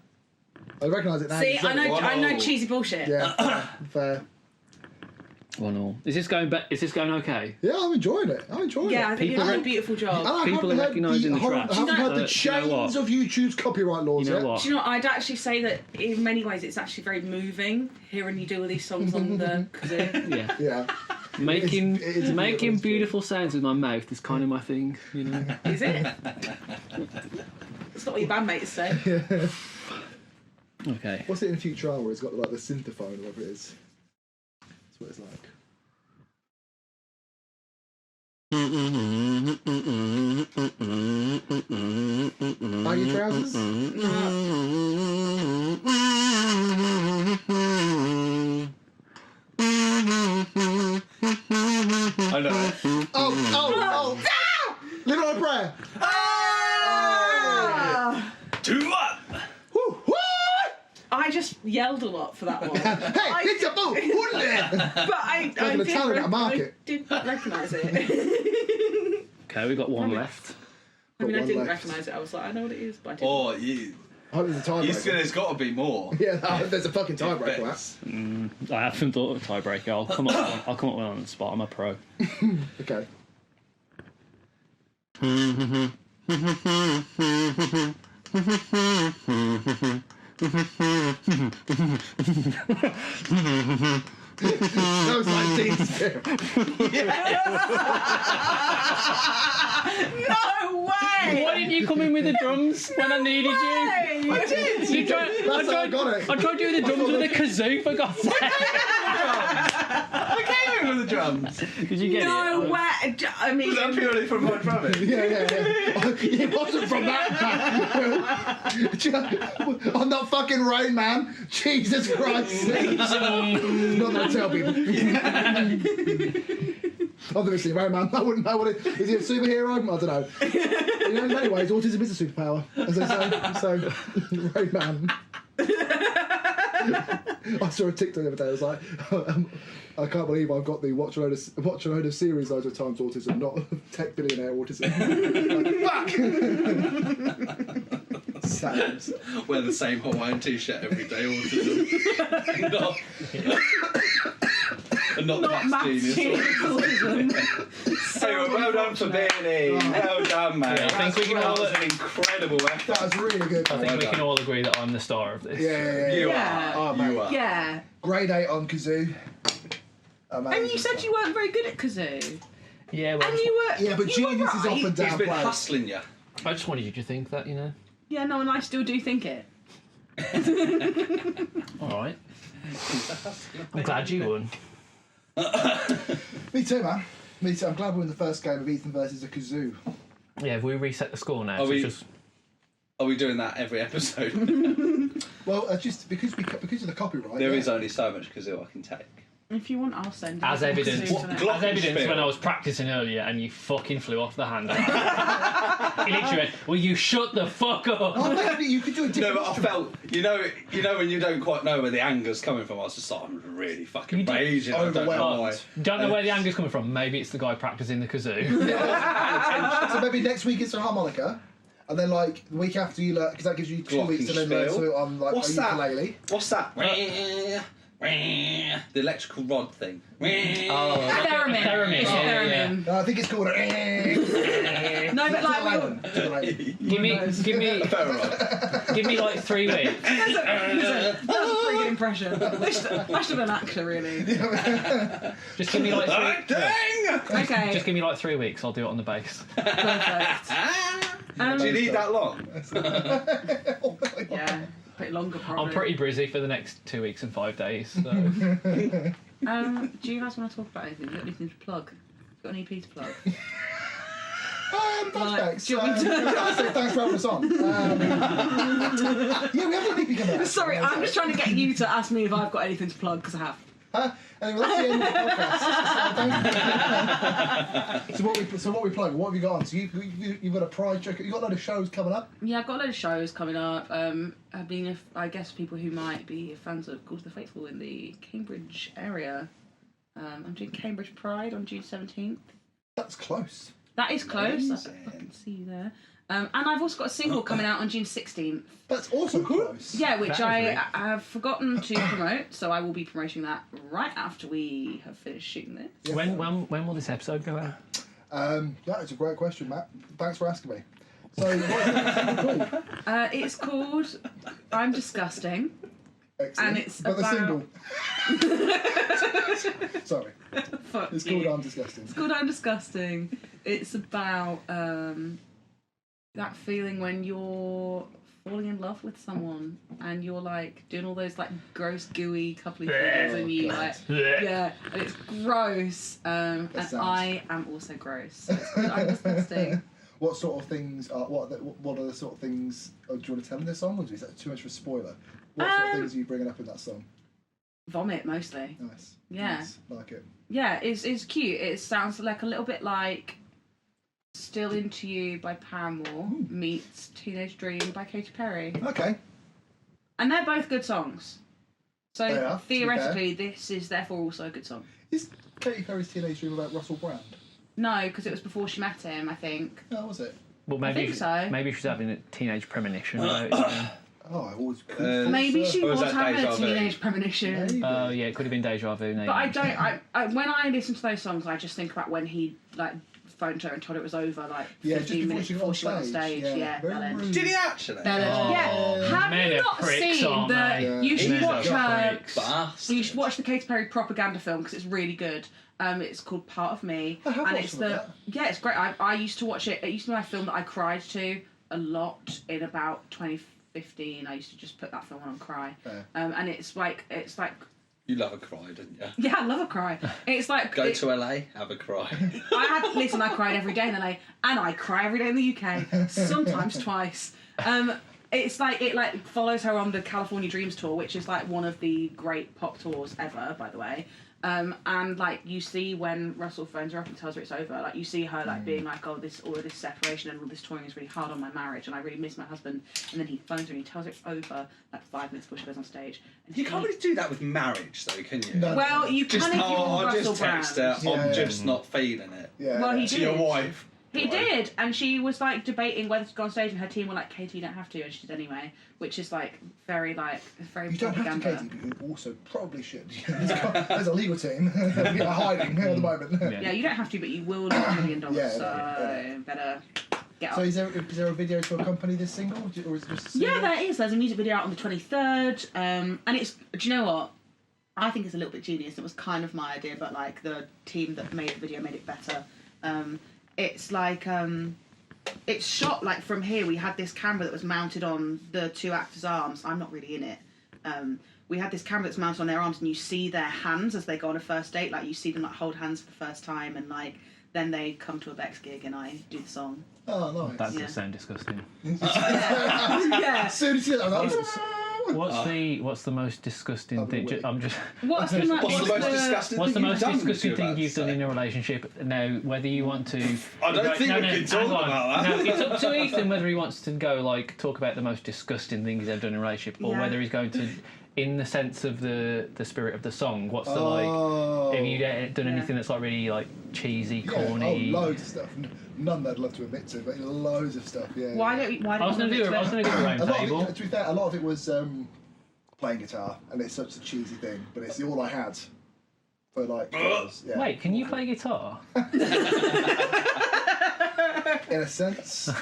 I recognise it now. See, you said it. I know cheesy bullshit. Yeah, fair. 1-1. Is this going back? Is this going okay? Yeah, I'm enjoying it. I'm enjoying Yeah, I it. think you're People doing a rec- beautiful job. And I People haven't are heard recognising the horror- traps. I haven't heard the Do you know chains what? of YouTube's copyright laws You know yet. what? Do you know, I'd actually say that in many ways it's actually very moving hearing you do all these songs on the kazoo. Yeah. Yeah. Making It is making beautiful. beautiful sounds with my mouth is kind of my thing, you know. Is it? It's not what your bandmates say. Okay. What's it in Futurama where it's got like the synthphone or whatever it is? That's what it's like. Baggy trousers? I know. Oh! Live on a prayer! Ah! 2-1. Woo, woo! I just yelled a lot for that one. Hey, it's a boo! But I Like an Italian at a market. did recognise it. Okay, we've got one left. I mean, I one didn't left. recognise it. I was like, I know what it is, but I didn't. Or you. I hope there's a tiebreaker. There's got to be more. Yeah, there's a fucking tiebreaker. Bexx. That. I haven't thought of a tiebreaker. I'll come up with one on the spot. I'm a pro. Okay. That was like Dean's Spirit. No way! Why didn't you come in with the drums when I needed you? I did! You tried, That's how I got it. I tried doing the drums with a kazoo, for God's sake. I came in with the drums. Did you get No it? way! I mean, Was that purely from my drumming? Yeah. It wasn't from that man. I'm not fucking Rain Man. Jesus Christ. Not gonna tell people. I've never seen Rain Man. I wouldn't know what it is. Is he a superhero? I don't know. You know, in many ways, autism is a superpower, as they say. So, Rain Man. I saw a TikTok the other day. I was like, I can't believe I've got the watch a load of series loads of times autism, not tech billionaire autism. Fuck. Sounds. Wear the same Hawaiian t-shirt every day, autism. not not Matt's genius. Hey, well done for being here. Well done, mate. Yeah, I think we can that all- was an incredible effort. That was really good. I think mate. we can all agree that I'm the star of this. Yeah. You Yeah. are. Oh, mate. You are. yeah. Grade 8 on kazoo. Amazing And you said stuff. you weren't very good at kazoo. Yeah, well, And you were. Yeah, but you were genius is right. often He's been downplayed. hustling you. I just wanted you to think that, you know. Yeah, no, and I still do think it. All right. I'm glad you won. Me too, man. Me too. I'm glad we're in the first game of Ethan versus a kazoo. Yeah, have we reset the score now? Are So we- just... Are we doing that every episode? Well, just because of the copyright. There yeah. is only so much kazoo I can take. If you want, I'll send it. As evidence, What as Glockenspiel? evidence when I was practicing earlier and you fucking flew off the handle. He literally went, will you shut the fuck up? Oh, maybe you could do a No, different but I instrument. felt, you know when you don't quite know where the anger's coming from, I was just like, I'm really fucking You did- raging. I don't know Overwhelmed. why. Don't know where the anger's coming from. Maybe it's the guy practicing the kazoo. So maybe next week it's a harmonica, and then like the week after you learn, because that gives you 2 weeks to then learn Glockenspiel. to on like What's a that? ukulele. What's that? The electrical rod thing. Oh, Theremin. Theremin, It's yeah, yeah. theremin. I think it's called a. No, but like, Give me like 3 weeks. that was a pretty good impression. I should have done an actor, really. Just give me like Dang! Okay, Just give me like 3 weeks. I'll do it on the bass. perfect. Do you need that long? Yeah, a bit longer probably. I'm pretty busy for the next 2 weeks and 5 days. So. Do you guys want to talk about anything? You got anything to plug? Got an EP to plug? Thanks, Like, Bexx. do you want me to- Thanks for having us on. Yeah, we have an EP coming out. Sorry, I'm just trying to get you to ask me if I've got anything to plug, because I have. Anyway, that's the end of the podcast. So what we plug? What have you got on? So you've got a pride joke. You've got a lot of shows coming up. Yeah, I've got a load of shows coming up. I've been, I guess, people who might be fans of Calls of the Faithful in the Cambridge area. I'm doing Cambridge Pride on June 17th. That's close. That is close. Amazing. I can see you there. And I've also got a single coming out on June 16th. That's also close. Yeah, which That is I have forgotten to promote, so I will be promoting that right after we have finished shooting this. Yeah. When will this episode go out? That is a great question, Matt. Thanks for asking me. So what is the called? It's called I'm Disgusting. Excellent. And it's but about- the single. Sorry, Fuck it's you. called I'm Disgusting. It's called I'm Disgusting. It's about that feeling when you're falling in love with someone and you're like doing all those like gross gooey coupley things and you God. like yeah, and it's gross. And sounds- I am also gross. So it's called I'm Disgusting. What sort of things are what are the sort of things? Do you want to tell me this song, or is that too much of a spoiler? What sort of things are you bringing up in that song? Vomit mostly. Nice. Yeah. Nice. Like it. Yeah, it's cute. It sounds like a little bit like Still Into You by Paramore meets Teenage Dream by Katy Perry. Okay. And they're both good songs. They So are, to be theoretically, this is therefore also a good song. Is Katy Perry's Teenage Dream about Russell Brand? No, because it was before she met him, I think. Oh, was it? Well, maybe think so. Maybe she's having a teenage premonition. About it, you know. Oh, I always. Maybe she Or was was that having a Deja Vu? teenage premonition. Maybe. Oh yeah, it could have been deja vu. Maybe. But I don't. I when I listen to those songs, I just think about when he like phoned her and told her it was over, like Yeah, just 15 before minutes she before she went on stage. Yeah, Very bellend. rude. Did he actually? Bellend. Oh, Yeah. Have men you are not pricks, seen aren't the? they? You should Men are watch her. pricks. Bastard. You should watch the Katy Perry propaganda film because it's really good. It's called Part of Me, I have and watched it's some of the that. yeah, it's great. I used to watch it. It used to be my film that I cried to a lot in about 2015. I used to just put that film on and cry. Fair. And it's like You love a cry, didn't you? yeah, I love a cry. It's like Go to LA, have a cry. I cried every day in LA, and I cry every day in the UK, sometimes twice. It's like it like follows her on the California Dreams tour, which is like one of the great pop tours ever, by the way. And like you see when Russell phones her up and tells her it's over, like you see her like being like, oh, all of this separation and all this touring is really hard on my marriage, and I really miss my husband. And then he phones her and he tells her it's over like 5 minutes before she goes on stage. And You he- can't really do that with marriage, though, can you? No. Well, you Just, can if you're I'll Russell just text her, Brand. Yeah. I'm just not feeling it. Yeah. Well, he To did. your wife. He did, and she was like debating whether to go on stage, and her team were like, "Katie, you don't have to," and she did anyway, which is like very You don't have to, propaganda. Katie, but you also probably should. There's a legal team that are hiding at the moment. Yeah, you don't have to, but you will lose $1 million. Yeah, so yeah. better get So up. is there a video to accompany this single, or is it just a single? Yeah, there is. There's a music video out on the 23rd, and it's. Do you know what? I think it's a little bit genius. It was kind of my idea, but like the team that made the video made it better. It's like it's shot like from here. We had this camera that was mounted on the two actors' arms. I'm not really in it. We had this camera that's mounted on their arms, and you see their hands as they go on a first date. Like you see them like hold hands for the first time, and like then they come to a Bexx gig, and I do the song. Oh, nice. That does sound disgusting. Yeah. As soon as you get that, What's the most disgusting thing? I'm just. What's the most disgusting What's the thing most you've done, disgusting you're about thing to you've done say? in a relationship? Now, whether you want to. I don't think we can talk hang on. about that. No, it's up to Ethan whether he wants to go like talk about the most disgusting thing he's ever done in a relationship, or Yeah. whether he's going to, in the sense of the spirit of the song. What's the like? Have you done anything that's like really like cheesy, corny? Oh, loads of stuff. None that I'd love to admit to, but loads of stuff. Yeah. Why don't you? Why don't I was going to do a round A lot of table. it, to be fair, a lot of it was playing guitar, and it's such a cheesy thing, but it's all I had for like girls. Yeah. Wait, can you play guitar? In a sense, if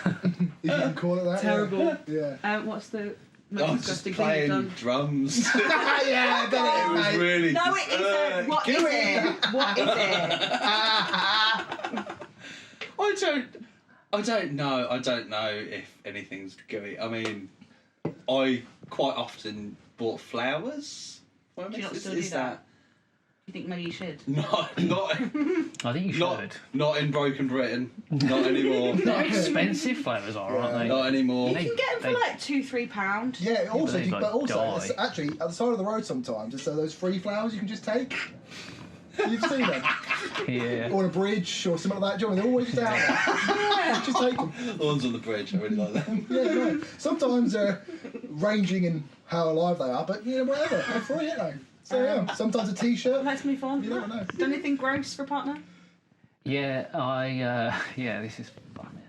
you can call it that. Terrible. Yeah. What's the I'm most just disgusting thing you've playing done? drums. Yeah, I bet It it was is, mate. really. No, it isn't. What is it? What is it? I don't know. I don't know if anything's gooey. I mean, I quite often bought flowers. Well, Do you not is still do that? You think maybe you should? not I think you should. not in Broken Britain. Not anymore. They're expensive flowers, aren't they? Not anymore. You can get them for like £2-3. Yeah, also, they, like, but also, die. it's actually at the side of the road sometimes. It's those free flowers you can just take. You've seen them, Yeah. or on a bridge or something like that. Do you know, they're always just out there. Just take them. The ones on the bridge, I really like them. Yeah, no. Sometimes ranging in how alive they are, but you know, whatever. They're free, aren't they? So yeah. Sometimes a T-shirt. Let's move on. You never know. Done anything gross for a partner? Yeah, this is fun.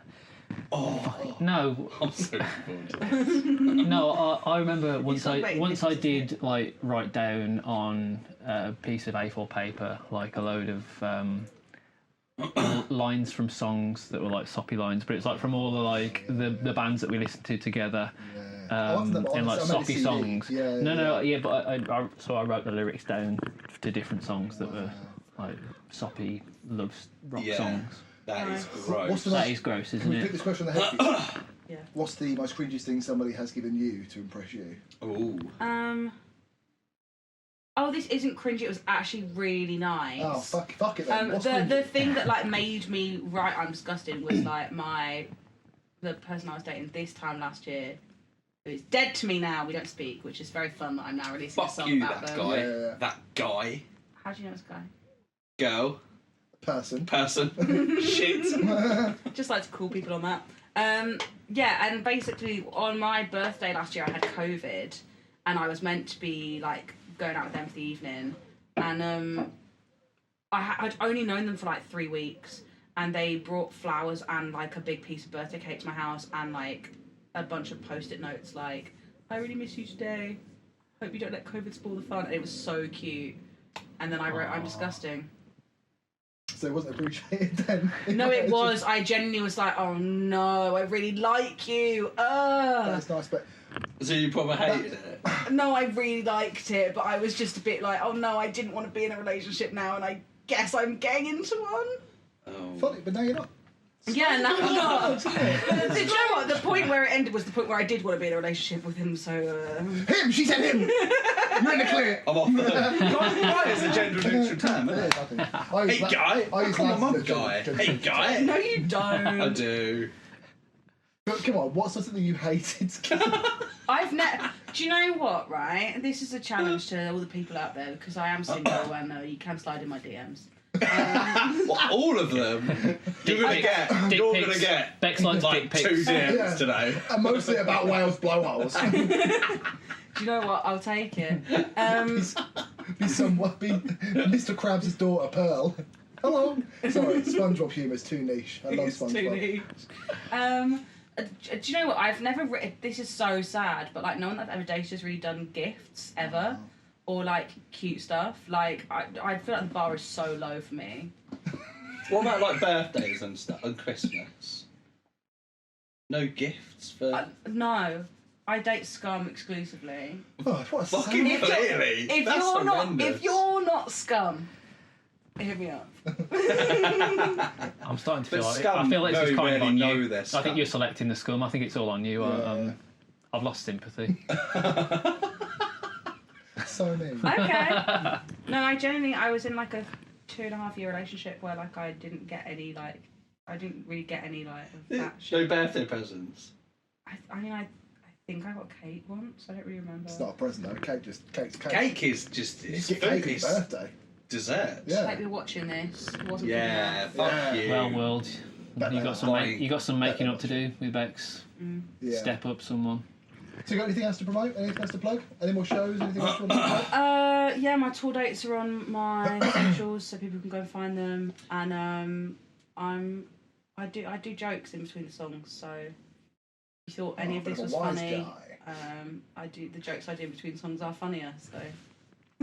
Oh, No, I'm so looking forward to this. no, I remember once celebrating I this, did like write down on a piece of A4 paper like a load of lines from songs that were like soppy lines, but it's like from all the like the bands that we listened to together. I've done that, And like I made a soppy CD. songs. Yeah, No, but I wrote the lyrics down to different songs that were like soppy love rock Yeah. songs. That is What's gross. the That most, is gross, can isn't we put it? this question on the head? Yeah. What's the most cringiest thing somebody has given you to impress you? Ooh. Oh, this isn't cringy. It was actually really nice. Oh, fuck it then. What's The cringy? thing that like made me write I'm disgusted was like the person I was dating this time last year, who is dead to me now. We don't speak, which is very fun that I'm now releasing a Fuck song you, about that them. guy. Yeah. That guy. How do you know this guy? Girl. Person. Person. Shit. Just like to call people on that. Yeah, and basically on my birthday last year I had COVID, and I was meant to be like going out with them for the evening, and I'd only known them for like 3 weeks, and they brought flowers and like a big piece of birthday cake to my house and like a bunch of post-it notes like, I really miss you today, hope you don't let COVID spoil the fun. And it was so cute, and then I wrote I'm disgusting. So it wasn't appreciated then. No, it was. I genuinely was like, oh no, I really like you. That's nice, but So you probably hated it. No, I really liked it, but I was just a bit like, oh no, I didn't want to be in a relationship now, and I guess I'm getting into one. Oh. funny, but now you're not. Yeah, now I'm not. Isn't it? But do you know what? The point where it ended was the point where I did want to be in a relationship with him, so... Him! She said him! You're in the clear! I'm off the Guy is a gender neutral term, isn't It it? is, I think. I use Hey la- guy! I use Come on, lads mum as a guy! gen- Hey guy! No, you don't. I do. But come on, what's something you hated? I've never... Do you know what, right? This is a challenge to all the people out there, because I am single and you can slide in my DMs. What, all of them? You're gonna get. Dick You're pics. gonna get. Bex likes Like dick 2 pics. DMs Yeah. today. And mostly about Wales blowholes. Do you know what? I'll take it. Be Mr. Krabs' daughter, Pearl. Hello. Sorry, SpongeBob humour is too niche. I love It's too SpongeBob. niche. Do you know what? I've never this is so sad, but like no one that I've ever dated has really done gifts ever, or like cute stuff. Like I feel like the bar is so low for me. What about like birthdays and stuff and Christmas? No gifts for. No, I date scum exclusively. Oh, what a Fucking sad- clearly. If That's you're horrendous. not scum, hit me up. I'm starting to feel But like scum I feel like this very is kind of rarely on know you. they're I scum. think you're selecting the scum. I think it's all on you. Yeah. I've lost sympathy. So mean. Okay. No, I was in like a 2.5-year relationship where like I didn't really get any like of that shit. No birthday presents. I think I got cake once. I don't really remember. It's not a present though. Cake's cake. Cake is just You it's get food. cake on It's your birthday. dessert. Yeah. Like we're watching this. It wasn't good Yeah, enough. fuck Yeah. you. Well, world, you got some Fine. you got some making up to do with Bexx. Yeah. Step up, someone. So you got anything else to promote? Anything else to plug? Any more shows? Anything else you want to plug? Yeah, my tour dates are on my socials, so people can go and find them. And I do jokes in between the songs, so if you thought any of bit this of was a wise funny, guy. the jokes I do in between songs are funnier. So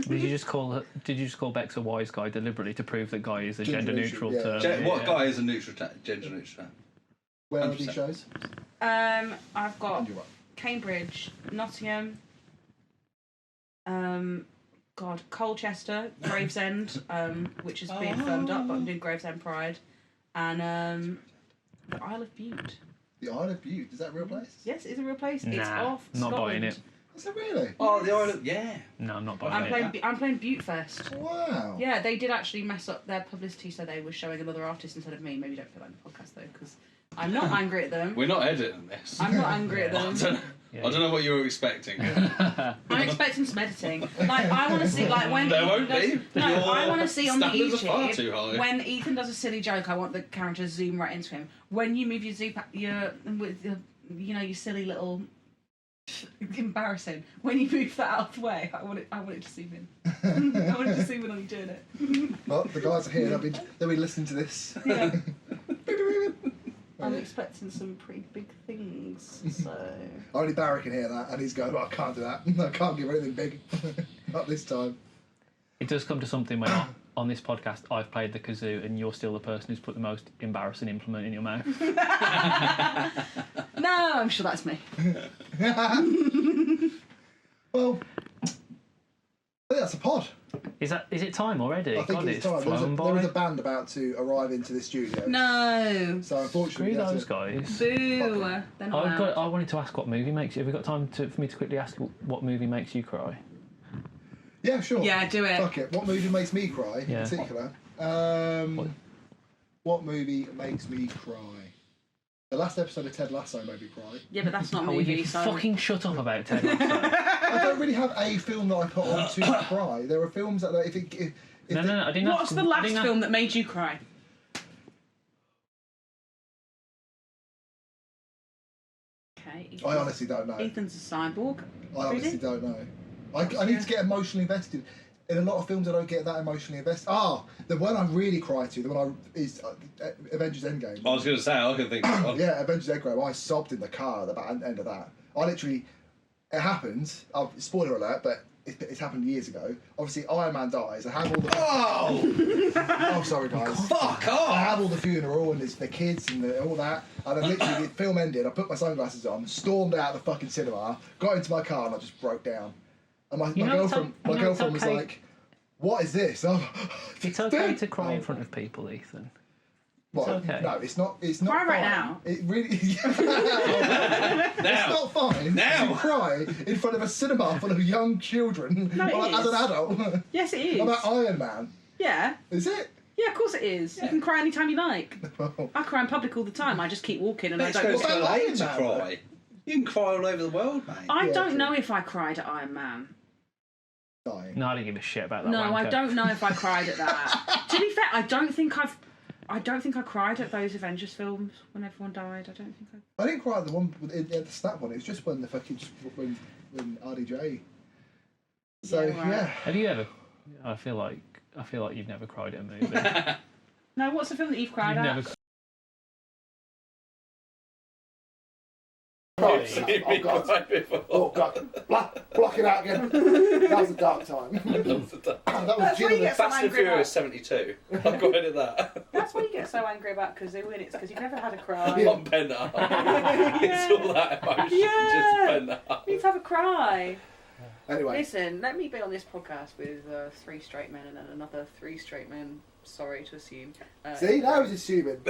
Did you just call Bexx a wise guy deliberately to prove that guy is a Gender gender neutral, neutral yeah. term? What guy is a neutral gender neutral? Where are these 100%. shows? I've got And you're right. Cambridge, Nottingham, Colchester, Gravesend, which has been firmed up, but I'm doing Gravesend Pride, and the Isle of Bute. The Isle of Bute. Is that a real place? Yes, it's a real place. It's Nah, off not Scotland. buying it. Is it really? Oh, the island. Yeah. No, I'm not I'm buying it. playing Butte Fest. Wow. Yeah, they did actually mess up their publicity, so they were showing another artist instead of me. Maybe don't put that in the podcast though, because I'm not angry at them. We're not editing this. I'm not angry at I them. don't know what you were expecting. I'm expecting some editing. Like I want to see, like when There Ethan won't does, be. No, Your I want to see on the standards are far YouTube too high. when Ethan does a silly joke. I want the camera to zoom right into him. When you move your silly little embarrassing. When you move that out of the way, I want it to zoom in. I want it to zoom in on you doing it. Well, the guys are here. They'll be listening to this. Yeah. I'm expecting some pretty big things, so... Only Barry can hear that, and he's going, well, I can't do that. I can't give anything big. Not this time. It does come to something when on this podcast I've played the kazoo and you're still the person who's put the most embarrassing implement in your mouth. No, I'm sure that's me. Well, I think that's a pod. Is it time already? I think God, it's it's time. flown There was by. a band about to arrive into the studio. No. So unfortunately, Screw we have those to- guys. Boo. They're not allowed. I wanted to ask what movie makes you. Have we got time for me to quickly ask what movie makes you cry? Yeah, sure. Yeah, do it. Fuck it. What movie makes me cry Yeah. in particular? What movie makes me cry? The last episode of Ted Lasso made me cry. Yeah, but that's not a Oh, will movie, you so... fucking shut up about Ted Lasso? I don't really have a film that I put on to cry. There are films that if No, I didn't. What's the last film that made you cry? Okay. I honestly don't know. Ethan's a cyborg. I honestly don't know. I need to get emotionally invested. In a lot of films, I don't get that emotionally invested. The one I really cry to, is Avengers Endgame. I was going to say, I can think of one. Yeah, Avengers Endgame. I sobbed in the car at the end of that. I literally, it happened. Spoiler alert, but it's happened years ago. Obviously, Iron Man dies. I have all the. Oh, sorry guys. Fuck I off! have all the funeral and it's the kids and all that. And then literally, the film ended. I put my sunglasses on, stormed out of the fucking cinema, got into my car, and I just broke down. And my girlfriend was okay. like, "What is this?" Oh, It's okay to cry in front of people, Ethan. What? okay. No, it's not. It's not. Cry right fine. now. It really. It's Now! not fine Now. to cry in front of a cinema full of young children No, it as is. an adult Yes, it is. about Iron Man. Yeah. Is it? Yeah, of course it is. You can cry anytime you like. Well, I cry in public all the time. I just keep walking and I Let's don't... go to Well, LA Iron to Man, cry. You can cry all over the world, mate. I Yeah, don't true. know if I cried at Iron Man. dying. No, I didn't give a shit about that. No, I wanker. don't know if I cried at that. To be fair, I don't think I cried at those Avengers films when everyone died. I don't think I... I didn't cry at the one the snap one. It was just when the fucking when RDJ. So Yeah, right. yeah. Have you ever? I feel like you've never cried at a movie. No, what's the film that you've cried You've at? never. Oh god! Block fucking out again. That was a dark time. That was That's what you Jim. get so Fast and angry about. Furious 72. I'll go ahead at that. That's what you get so angry about because they win. It's because you've never had a cry. One penner. It's all that emotion. Just penner. You need to have a cry. Anyway, Listen, let me be on this podcast with 3 straight men and then another 3 straight men. Sorry to assume. see, now he's assuming.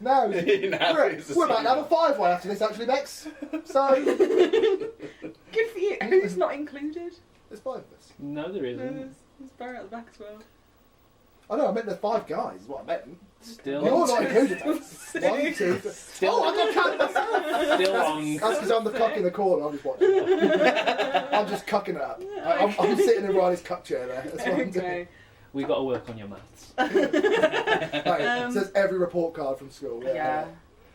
Now he's Now we're, he's we're about to have a assuming. 5-way after this, actually, Bex. So, Good for you. Who's not included? there's 5 of us. No, there No, isn't. there's Barry at the back as well. I know, I meant there's 5 guys, is what I meant. Still, You're not included, Bex. 1, 2, 3. Still- Oh, I got counted myself. still wrong. That's because I'm the cock in the corner. I'm just watching. I'm just cucking it up. I'm sitting in Riley's cuck chair there. That's what I'm doing. Okay. We got to work on your maths. Right, says every report card from school. Yeah.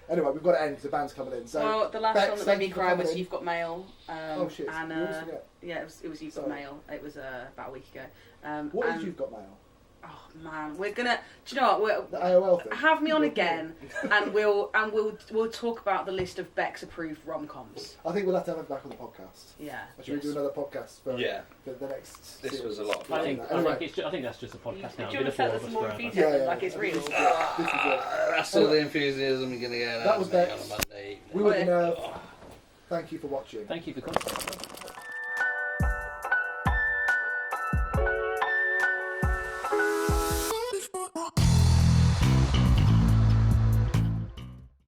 Anyway, we've got to end because the band's coming in. So, Well, the last Bex, one that thank made me you for cry coming was in. You've Got Mail. Oh shit! And, you always forget. yeah, it was You've Got Sorry. Mail. It was about a week ago. What and, is You've Got Mail? Oh man, we're gonna. Do you know what? The AOL thing. Have me on again, and we'll talk about the list of Bexx approved rom-coms. I think we'll have to have it back on the podcast. Yeah. Should we do another podcast for, Yeah. for the next? This series? was a lot of I fun. think, Anyway. I think that's just a podcast now. Do Been you want a to tell four us of us more forever. enthusiasm, like it's real? This is it. That's all the enthusiasm you're going to get That out was of me on Bex. a Monday evening. We were gonna. Thank you for watching. Thank you for coming.